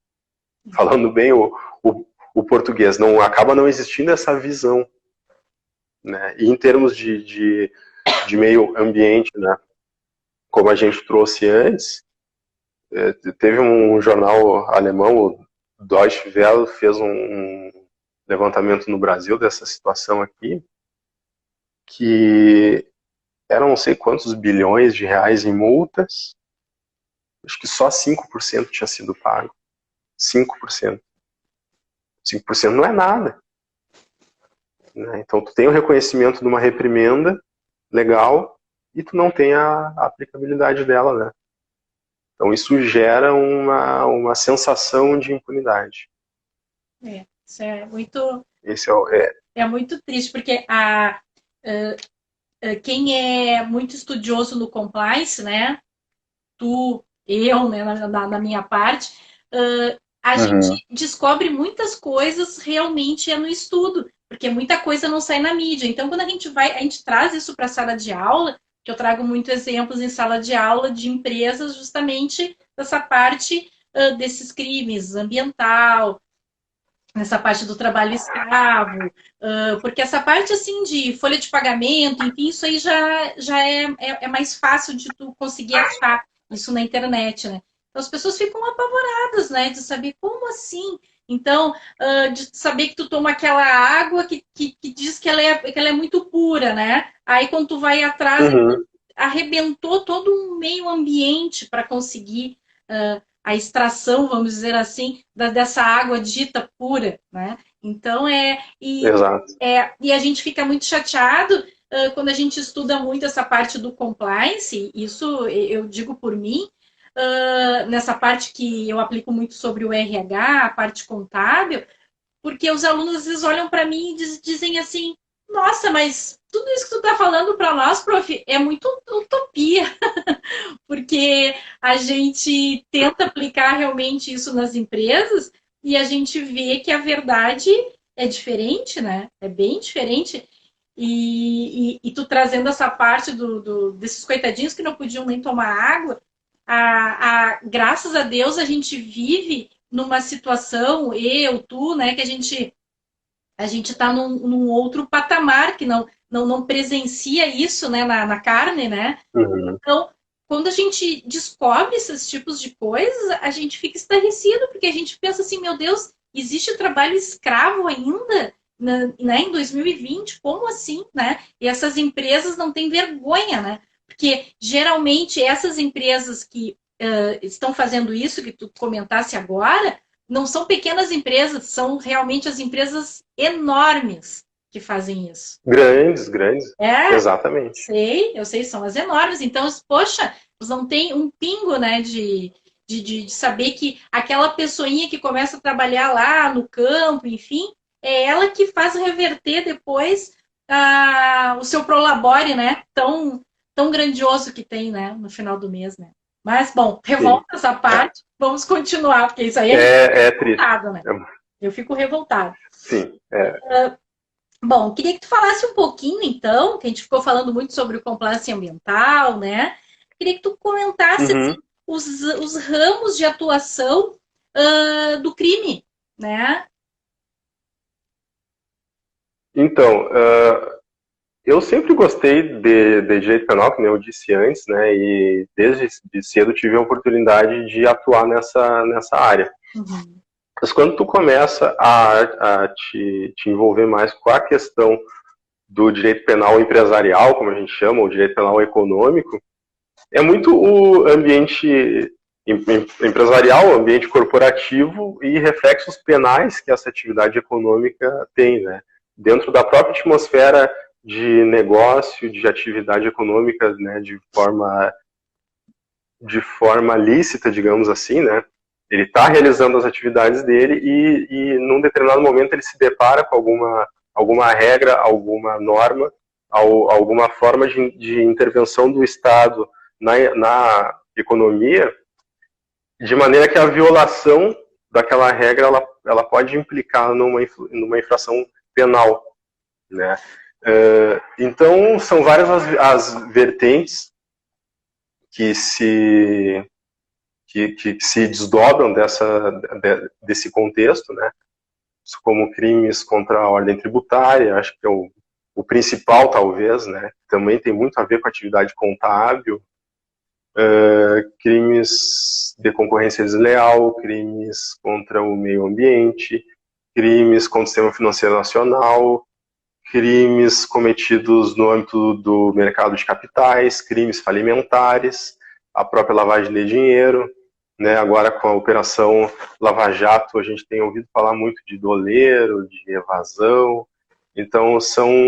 Falando bem o português, acaba não existindo essa visão, né? E em termos de meio ambiente, né? Como a gente trouxe antes, teve um jornal alemão, o Deutsche Welle, fez um levantamento no Brasil dessa situação aqui, que eram não sei quantos bilhões de reais em multas, acho que só 5% tinha sido pago. 5%. 5% não é nada. Né? Então, tu tem o reconhecimento de uma reprimenda legal e tu não tem a aplicabilidade dela, né? Então, isso gera uma sensação de impunidade. Isso é muito... Esse é muito triste, porque quem é muito estudioso no compliance, né? Eu, né, na minha parte, a gente descobre muitas coisas realmente no estudo, porque muita coisa não sai na mídia. Então, quando a gente traz isso para a sala de aula, que eu trago muitos exemplos em sala de aula de empresas, justamente dessa parte desses crimes ambiental, nessa parte do trabalho escravo, porque essa parte assim de folha de pagamento, enfim, isso aí já é mais fácil de tu conseguir achar isso na internet, né? Então as pessoas ficam apavoradas, né? De saber como assim. Então, de saber que tu toma aquela água que diz que ela é muito pura, né? Aí quando tu vai atrás, Uhum. arrebentou todo um meio ambiente para conseguir a extração, vamos dizer assim, dessa água dita pura, né? Então Exato. e a gente fica muito chateado quando a gente estuda muito essa parte do compliance, isso eu digo por mim, nessa parte que eu aplico muito sobre o RH, a parte contábil, porque os alunos às vezes olham para mim e dizem assim: nossa, mas tudo isso que tu está falando para nós, prof, é muito utopia, porque a gente tenta aplicar realmente isso nas empresas e a gente vê que a verdade é diferente, né? É bem diferente. E tu trazendo essa parte desses coitadinhos que não podiam nem tomar água, graças a Deus a gente vive numa situação, eu, tu, né, que a gente está num outro patamar que não presencia isso, né, na carne, né? Uhum. Então, quando a gente descobre esses tipos de coisas, a gente fica estarrecido, porque a gente pensa assim, meu Deus, existe trabalho escravo ainda, né, em 2020? Como assim, né? E essas empresas não têm vergonha, né? Porque geralmente essas empresas que estão fazendo isso que tu comentasse agora, não são pequenas empresas, são realmente as empresas enormes que fazem isso. Grandes, grandes. É, Exatamente. eu sei, são as enormes. Então, poxa, eles não tem um pingo, né, de saber que aquela pessoinha que começa a trabalhar lá no campo, enfim, é ela que faz reverter depois o seu prolabore, né, tão grandioso que tem, né, no final do mês, né. Mas, bom, Sim. revolta essa parte, vamos continuar, porque isso aí a gente É fica triste. revoltado, né. Eu fico revoltado. Sim. Bom, queria que tu falasse um pouquinho, então, que a gente ficou falando muito sobre o compliance ambiental, né? Queria que tu comentasse assim, Uhum. os ramos de atuação do crime, né? Então, eu sempre gostei de direito penal, como eu disse antes, né? E desde cedo tive a oportunidade de atuar nessa área. Uhum. Mas quando tu começa a te envolver mais com a questão do direito penal empresarial, como a gente chama, o direito penal econômico, é muito o ambiente empresarial, o ambiente corporativo e reflexos penais que essa atividade econômica tem, né? Dentro da própria atmosfera de negócio, de atividade econômica, né, de forma lícita, digamos assim, né? Ele está realizando as atividades dele e num determinado momento ele se depara com alguma regra, alguma norma, alguma forma de intervenção do Estado na economia, de maneira que a violação daquela regra ela pode implicar numa infração penal, né? Então são várias as vertentes que se desdobram desse contexto, né? Como crimes contra a ordem tributária, acho que é o principal, talvez, né? Também tem muito a ver com a atividade contábil, crimes de concorrência desleal, crimes contra o meio ambiente, crimes contra o sistema financeiro nacional, crimes cometidos no âmbito do mercado de capitais, crimes falimentares, a própria lavagem de dinheiro, né? Agora com a operação Lava Jato, a gente tem ouvido falar muito de doleiro, de evasão. Então são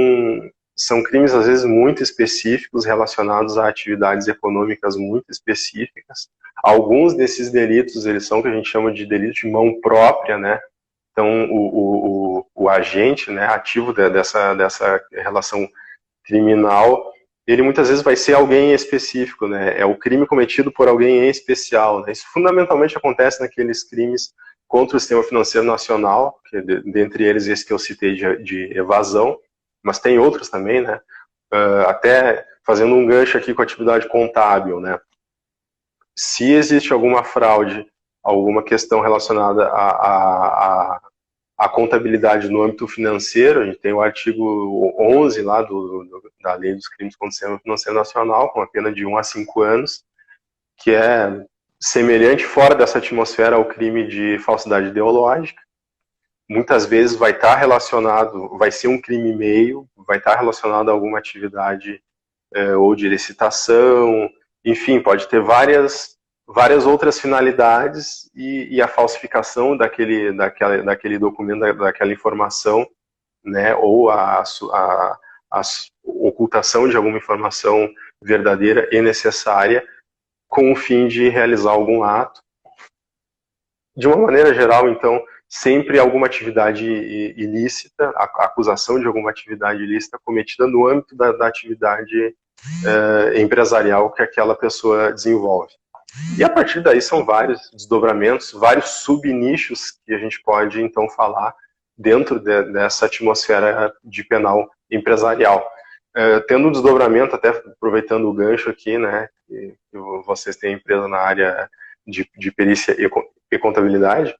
crimes às vezes muito específicos relacionados a atividades econômicas muito específicas. Alguns desses delitos, eles são o que a gente chama de delito de mão própria, né? Então, o agente, né, ativo dessa relação criminal, ele muitas vezes vai ser alguém específico, né? É o crime cometido por alguém em especial, né? Isso fundamentalmente acontece naqueles crimes contra o sistema financeiro nacional, que dentre eles esse que eu citei de evasão, mas tem outros também, né? Até fazendo um gancho aqui com a atividade contábil, né? Se existe alguma fraude, alguma questão relacionada a contabilidade no âmbito financeiro. A gente tem o artigo 11 lá da Lei dos Crimes contra o Sistema Financeiro Nacional, com a pena de 1 a 5 anos, que é semelhante fora dessa atmosfera ao crime de falsidade ideológica. Muitas vezes vai estar relacionado, vai ser um crime meio, vai estar relacionado a alguma atividade ou de licitação, enfim, pode ter várias outras finalidades, e a falsificação daquele documento, daquela informação, né, ou a ocultação de alguma informação verdadeira e necessária com o fim de realizar algum ato. De uma maneira geral, então, sempre alguma atividade ilícita, a acusação de alguma atividade ilícita cometida no âmbito da atividade empresarial que aquela pessoa desenvolve. E a partir daí são vários desdobramentos, vários subnichos que a gente pode então falar dentro dessa atmosfera de penal empresarial. Tendo um desdobramento, até aproveitando o gancho aqui, né, que vocês têm empresa na área de perícia e contabilidade,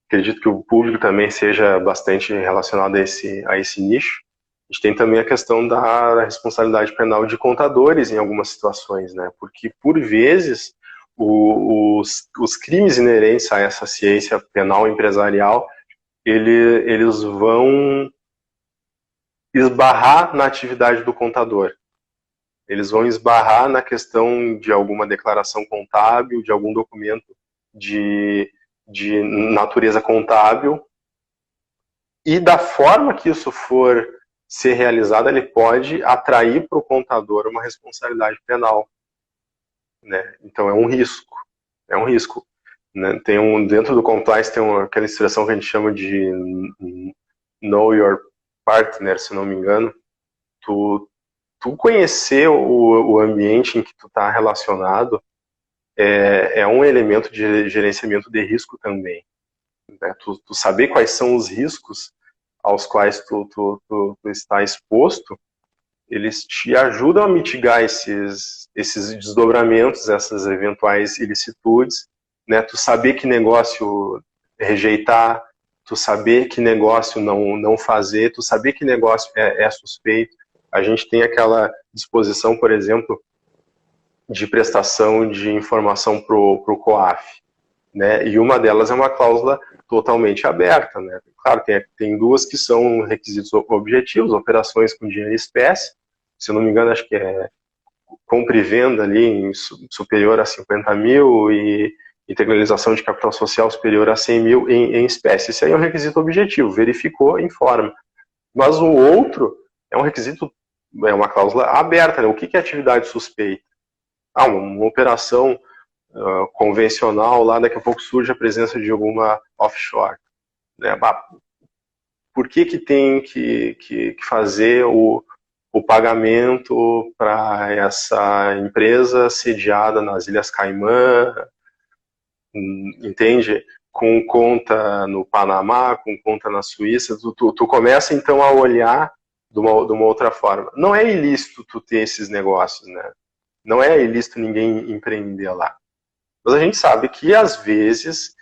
acredito que o público também seja bastante relacionado a esse nicho. A gente tem também a questão da responsabilidade penal de contadores em algumas situações, né? Porque, por vezes, os crimes inerentes a essa ciência penal empresarial, eles vão esbarrar na atividade do contador. Eles vão esbarrar na questão de alguma declaração contábil, de algum documento de natureza contábil, e da forma que isso for ser realizado, ele pode atrair para o contador uma responsabilidade penal, né? Então é um risco, né? Dentro do compliance tem aquela expressão que a gente chama de know your partner, se não me engano. Tu conhecer o ambiente em que tu está relacionado é um elemento de gerenciamento de risco também, né? Tu saber quais são os riscos aos quais tu está exposto, eles te ajudam a mitigar esses desdobramentos, essas eventuais ilicitudes, né? Tu saber que negócio rejeitar, tu saber que negócio não fazer, tu saber que negócio é suspeito. A gente tem aquela disposição, por exemplo, de prestação de informação para o COAF, né? E uma delas é uma cláusula totalmente aberta, né? Claro, tem duas que são requisitos objetivos: operações com dinheiro em espécie, se eu não me engano, acho que é compra e venda ali superior a 50 mil e integralização de capital social superior a 100 mil em espécie. Isso aí é um requisito objetivo, verificou, informa. Mas o outro é um requisito, é uma cláusula aberta, né? O que é atividade suspeita? Uma operação convencional, lá daqui a pouco surge a presença de alguma offshore, né? Por que tem que fazer o pagamento para essa empresa sediada nas Ilhas Caimã, entende? Com conta no Panamá, com conta na Suíça. Tu começa então a olhar de uma outra forma. Não é ilícito tu ter esses negócios, né? Não é ilícito ninguém empreender lá. Mas a gente sabe que, às vezes,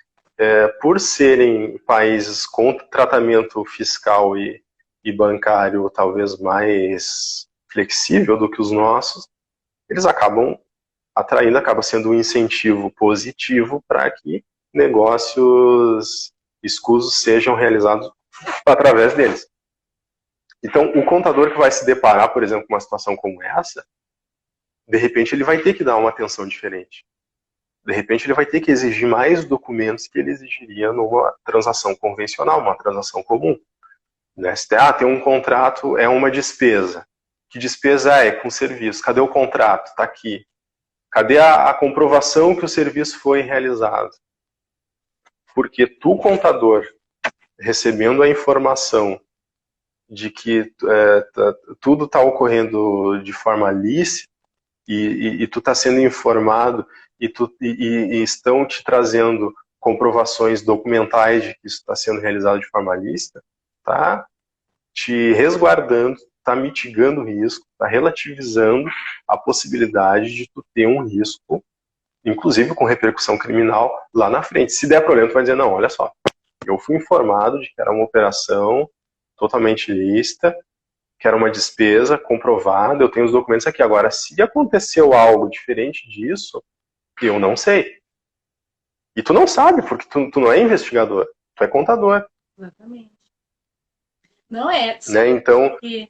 por serem países com tratamento fiscal e bancário talvez mais flexível do que os nossos, eles acabam atraindo, acaba sendo um incentivo positivo para que negócios escusos sejam realizados através deles. Então, o contador que vai se deparar, por exemplo, com uma situação como essa, de repente ele vai ter que dar uma atenção diferente. De repente ele vai ter que exigir mais documentos que ele exigiria numa transação convencional, uma transação comum. Né? Tem um contrato, é uma despesa. Que despesa é? Com serviço. Cadê o contrato? Está aqui. Cadê a comprovação que o serviço foi realizado? Porque tu, contador, recebendo a informação de que tudo está ocorrendo de forma lícita, e tu está sendo informado e estão te trazendo comprovações documentais de que isso está sendo realizado de forma lícita, tá te resguardando, tá mitigando o risco, tá relativizando a possibilidade de tu ter um risco, inclusive com repercussão criminal lá na frente. Se der problema, tu vai dizer, não, olha só, Eu fui informado de que era uma operação totalmente lícita, que era uma despesa comprovada, eu tenho os documentos aqui. Agora, se aconteceu algo diferente disso, eu não sei. E tu não sabe, porque tu não é investigador, tu é contador. Exatamente. Não é, Né? Então, que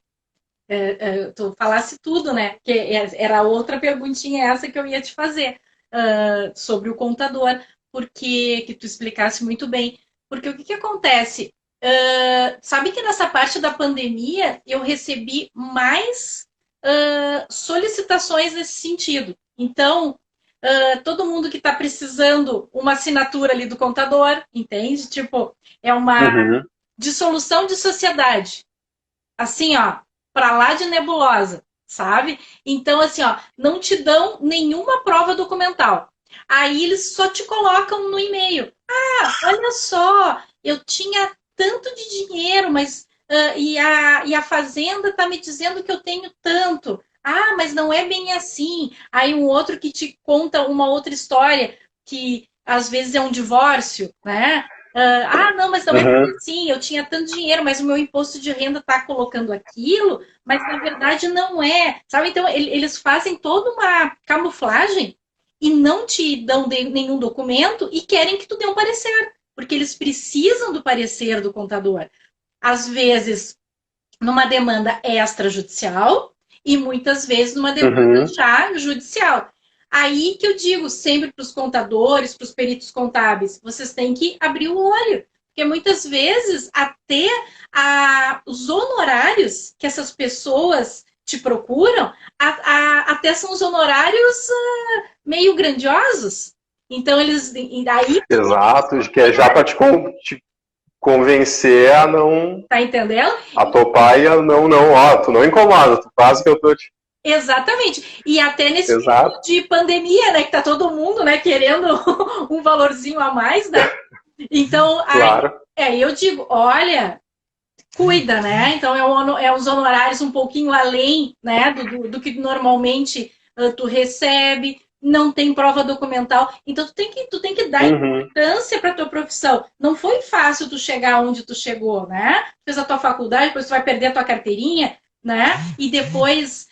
tu falasse tudo, né? Que era outra perguntinha essa que eu ia te fazer sobre o contador, porque que tu explicasse muito bem. Porque o que, que acontece? Sabe que nessa parte da pandemia eu recebi mais solicitações nesse sentido. Então, todo mundo que está precisando uma assinatura ali do contador, entende? Tipo, é uma dissolução de sociedade. Assim, ó, para lá de nebulosa, sabe? Então, assim, ó, não te dão nenhuma prova documental. Aí eles só te colocam no e-mail. Ah, olha só, eu tinha tanto de dinheiro, mas e a fazenda está me dizendo que eu tenho tanto. Ah, mas não é bem assim. Aí um outro que te conta uma outra história, que às vezes é um divórcio, né? Não, mas não é assim, eu tinha tanto dinheiro, mas o meu imposto de renda está colocando aquilo, mas na verdade não é, sabe? Então eles fazem toda uma camuflagem e não te dão nenhum documento e querem que tu dê um parecer, porque eles precisam do parecer do contador. Às vezes numa demanda extrajudicial e muitas vezes numa demanda já judicial. Aí que eu digo sempre para os contadores, para os peritos contábeis, vocês têm que abrir o olho, porque muitas vezes até os honorários que essas pessoas te procuram, até são os honorários meio grandiosos. Então eles aí exato, que é já para te convencer a não... Tá entendendo? A topar e a não, ó, tu não incomoda, tu faz o que eu tô te... Exatamente. E até nesse período de pandemia, né, que tá todo mundo, né, querendo um valorzinho a mais, né? Então, claro. aí eu digo, olha, cuida, né? Então, é os honorários um pouquinho além, né, do que normalmente tu recebe, não tem prova documental. Então, tu tem que dar importância para tua profissão. Não foi fácil tu chegar onde tu chegou, né? Fez a tua faculdade, depois tu vai perder a tua carteirinha, né? E depois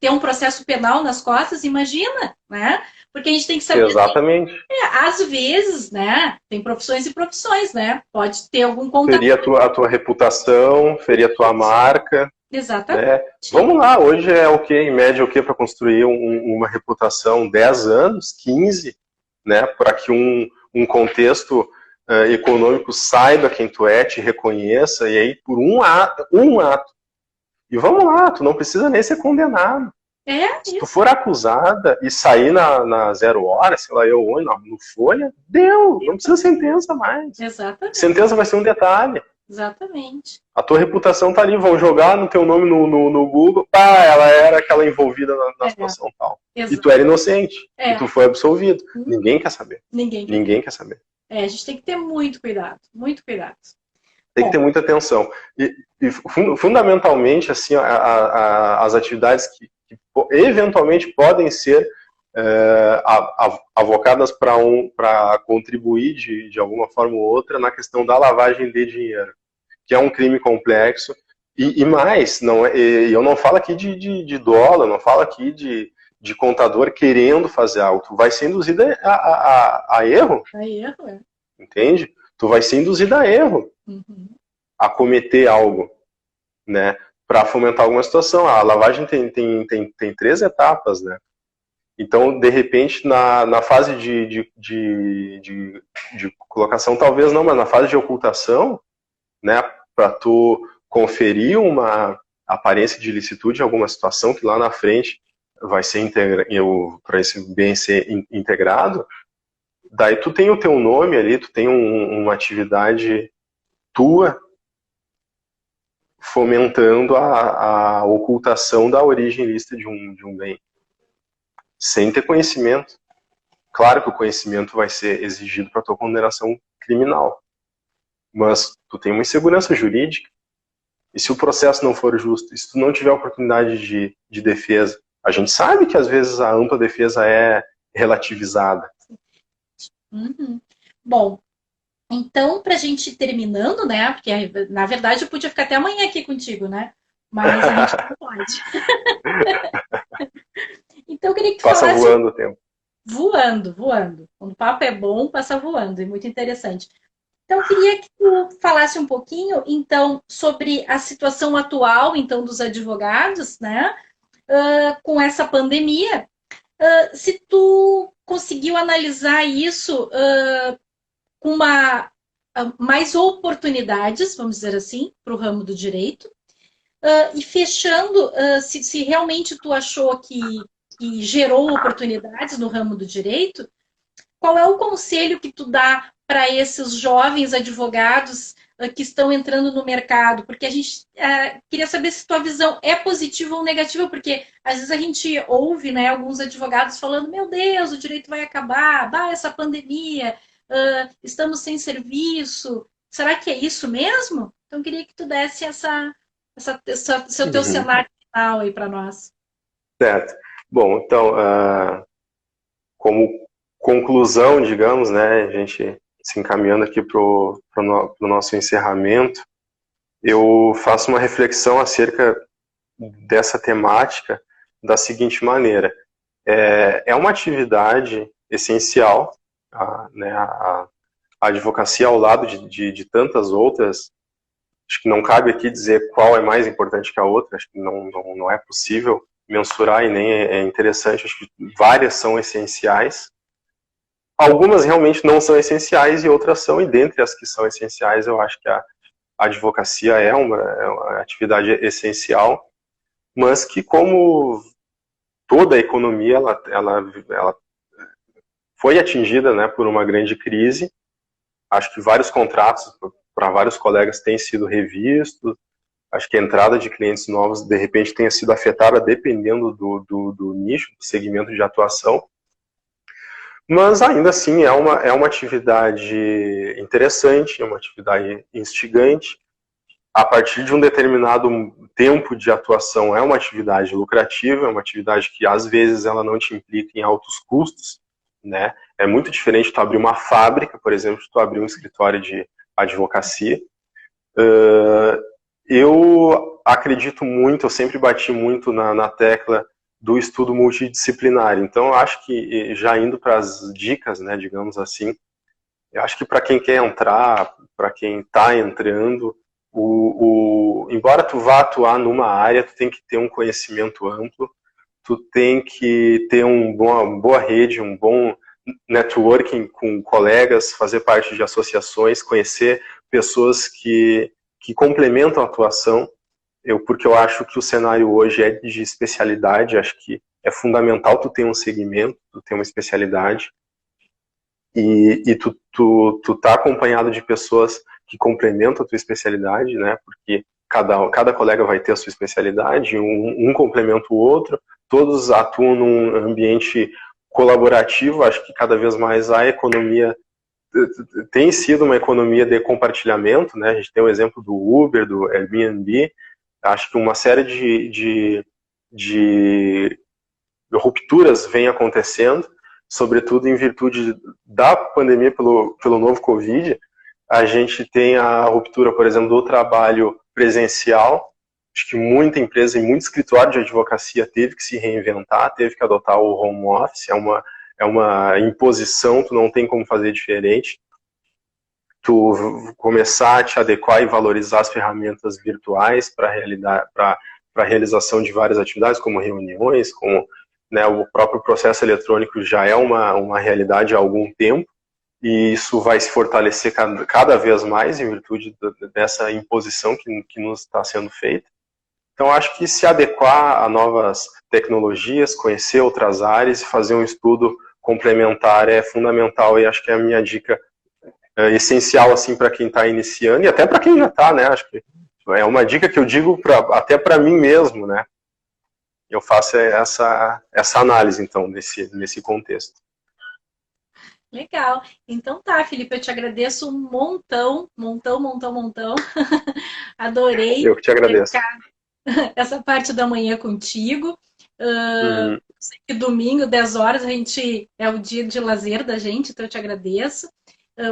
ter um processo penal nas costas, imagina, né? Porque a gente tem que saber... Exatamente. Às vezes, né? Tem profissões e profissões, né? Pode ter algum contato. Ferir a tua reputação, ferir a tua marca. Exatamente. Né? Vamos lá, hoje é o que, em média, o que para construir uma reputação? 10 anos, 15, né? Para que um contexto econômico saiba quem tu é, te reconheça, e aí por um ato. E vamos lá, tu não precisa nem ser condenado. Se tu for acusada e sair na 0 hora, sei lá, no Folha, deu, não precisa sentença mais. Exatamente. Sentença vai ser um detalhe. Exatamente. A tua reputação tá ali, vão jogar no teu nome no Google, ela era aquela envolvida na situação tal. Exato. E tu era inocente, e tu foi absolvido. Ninguém quer saber. Ninguém quer saber. A gente tem que ter muito cuidado, muito cuidado. Tem que ter muita atenção. E fundamentalmente, assim, as atividades que eventualmente podem ser avocadas para contribuir de alguma forma ou outra na questão da lavagem de dinheiro, que é um crime complexo. E mais, eu não falo aqui de dólar, não falo aqui de contador querendo fazer algo. Tu vai ser induzido a erro. A erro, é. Entende? Tu vai ser induzido a erro, a cometer algo, né? Para fomentar alguma situação. A lavagem tem 3 etapas, né? Então, de repente, na fase de colocação, talvez não, mas na fase de ocultação, né? Para tu conferir uma aparência de ilicitude em alguma situação que lá na frente vai ser para esse bem ser integrado, daí tu tem o teu nome ali, tu tem uma atividade tua fomentando a ocultação da origem ilícita de um bem, sem ter conhecimento. Claro que o conhecimento vai ser exigido para tua condenação criminal, mas tu tem uma insegurança jurídica, e se o processo não for justo, e se tu não tiver oportunidade de defesa, a gente sabe que às vezes a ampla defesa é relativizada. Bom, Então, para a gente ir terminando, né? Porque na verdade eu podia ficar até amanhã aqui contigo, né? Mas a gente não pode. Então, eu queria que tu Passa falasse voando o tempo. voando, voando. Quando o papo é bom, passa voando, é muito interessante. Então, eu queria que tu falasse um pouquinho, então, sobre a situação atual, então, dos advogados, né? Com essa pandemia. Se tu conseguiu analisar isso com mais oportunidades, vamos dizer assim, para o ramo do direito, e fechando, se realmente tu achou que gerou oportunidades no ramo do direito, qual é o conselho que tu dá para esses jovens advogados que estão entrando no mercado? Porque a gente queria saber se tua visão é positiva ou negativa, porque às vezes a gente ouve, né, alguns advogados falando: meu Deus, o direito vai acabar, essa pandemia, estamos sem serviço. Será que é isso mesmo? Então, eu queria que tu desse seu teu Uhum. cenário final aí para nós. Certo. Bom, então, como conclusão, digamos, né, a gente se encaminhando aqui para o nosso encerramento, eu faço uma reflexão acerca dessa temática da seguinte maneira: é uma atividade essencial, né, a advocacia ao lado de tantas outras. Acho que não cabe aqui dizer qual é mais importante que a outra, acho que não é possível mensurar e nem é interessante, acho que várias são essenciais. Algumas realmente não são essenciais e outras são, e dentre as que são essenciais, eu acho que a advocacia é uma atividade essencial, mas que, como toda a economia, ela foi atingida, né, por uma grande crise. Acho que vários contratos para vários colegas têm sido revistos. Acho que a entrada de clientes novos, de repente, tenha sido afetada dependendo do nicho, do segmento de atuação. Mas, ainda assim, é uma atividade interessante, é uma atividade instigante. A partir de um determinado tempo de atuação, é uma atividade lucrativa, é uma atividade que, às vezes, ela não te implica em altos custos, né? É muito diferente de tu abrir uma fábrica, por exemplo, de tu abrir um escritório de advocacia. Eu acredito muito, eu sempre bati muito na tecla do estudo multidisciplinar. Então, eu acho que, já indo para as dicas, né, digamos assim, eu acho que para quem quer entrar, para quem está entrando, embora tu vá atuar numa área, tu tem que ter um conhecimento amplo, tu tem que ter uma boa rede, um bom networking com colegas, fazer parte de associações, conhecer pessoas que complementam a atuação. Porque eu acho que o cenário hoje é de especialidade, acho que é fundamental tu ter um segmento, tu ter uma especialidade, e tu tá acompanhado de pessoas que complementam a tua especialidade, né? Porque cada colega vai ter a sua especialidade, um complementa o outro, todos atuam num ambiente colaborativo. Acho que cada vez mais a economia tem sido uma economia de compartilhamento, né? A gente tem o exemplo do Uber, do Airbnb. Acho que uma série de rupturas vem acontecendo, sobretudo em virtude da pandemia pelo novo Covid. A gente tem a ruptura, por exemplo, do trabalho presencial. Acho que muita empresa e muito escritório de advocacia teve que se reinventar, teve que adotar o home office. É uma imposição, tu não tem como fazer diferente. Tu começar a te adequar e valorizar as ferramentas virtuais para a realização de várias atividades, como reuniões, como, né, o próprio processo eletrônico já é uma realidade há algum tempo, e isso vai se fortalecer cada vez mais em virtude dessa imposição que nos está sendo feita. Então, acho que se adequar a novas tecnologias, conhecer outras áreas e fazer um estudo complementar é fundamental, e acho que é a minha dica essencial, assim, para quem está iniciando e até para quem já está, né? Acho que é uma dica que eu digo até para mim mesmo, né? Eu faço essa análise, então, nesse contexto. Legal. Então tá, Felipe, eu te agradeço um montão, montão, montão, montão. Adorei Eu que te agradeço. essa parte da manhã contigo. Uhum. Sei que domingo, 10 horas, a gente é o dia de lazer da gente, então eu te agradeço.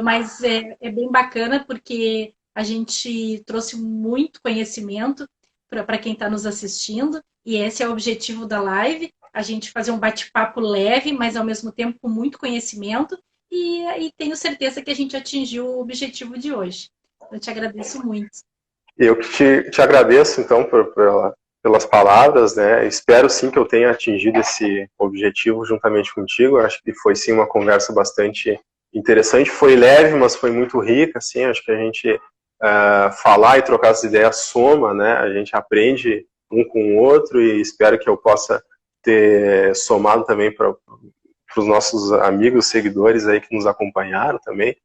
mas é bem bacana porque a gente trouxe muito conhecimento para quem está nos assistindo, e esse é o objetivo da live, a gente fazer um bate-papo leve, mas ao mesmo tempo com muito conhecimento, e tenho certeza que a gente atingiu o objetivo de hoje. Eu te agradeço muito. Eu que te agradeço, então, pelas palavras, né? Espero, sim, que eu tenha atingido esse objetivo juntamente contigo. Acho que foi, sim, uma conversa bastante interessante. Foi leve, mas foi muito rica, assim. Acho que a gente falar e trocar as ideias soma, né? A gente aprende um com o outro e espero que eu possa ter somado também para os nossos amigos, seguidores aí que nos acompanharam também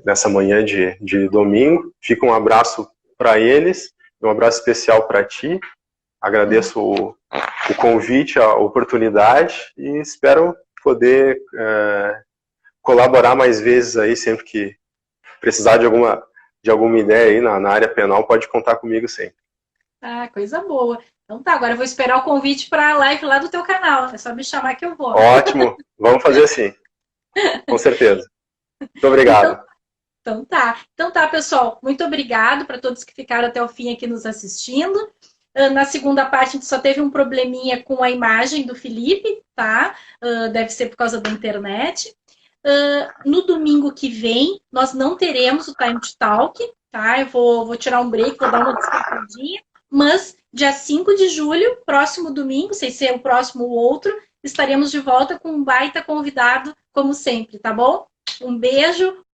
nessa manhã de domingo. Fica um abraço para eles, um abraço especial para ti. Agradeço o convite, a oportunidade e espero poder colaborar mais vezes aí, sempre que precisar de alguma ideia aí na área penal, pode contar comigo sempre. Ah, coisa boa. Então tá, agora eu vou esperar o convite para a live lá do teu canal. É só me chamar que eu vou. Ótimo, vamos fazer assim. Com certeza. Muito obrigado. Então tá, pessoal. Muito obrigado para todos que ficaram até o fim aqui nos assistindo. Na segunda parte, a gente só teve um probleminha com a imagem do Felipe, tá? Deve ser por causa da internet. No domingo que vem, nós não teremos o Time to Talk, tá? Eu vou tirar um break, vou dar uma descansadinha. Mas, dia 5 de julho, próximo domingo, sei se é o próximo ou outro, estaremos de volta com um baita convidado, como sempre, tá bom? Um beijo,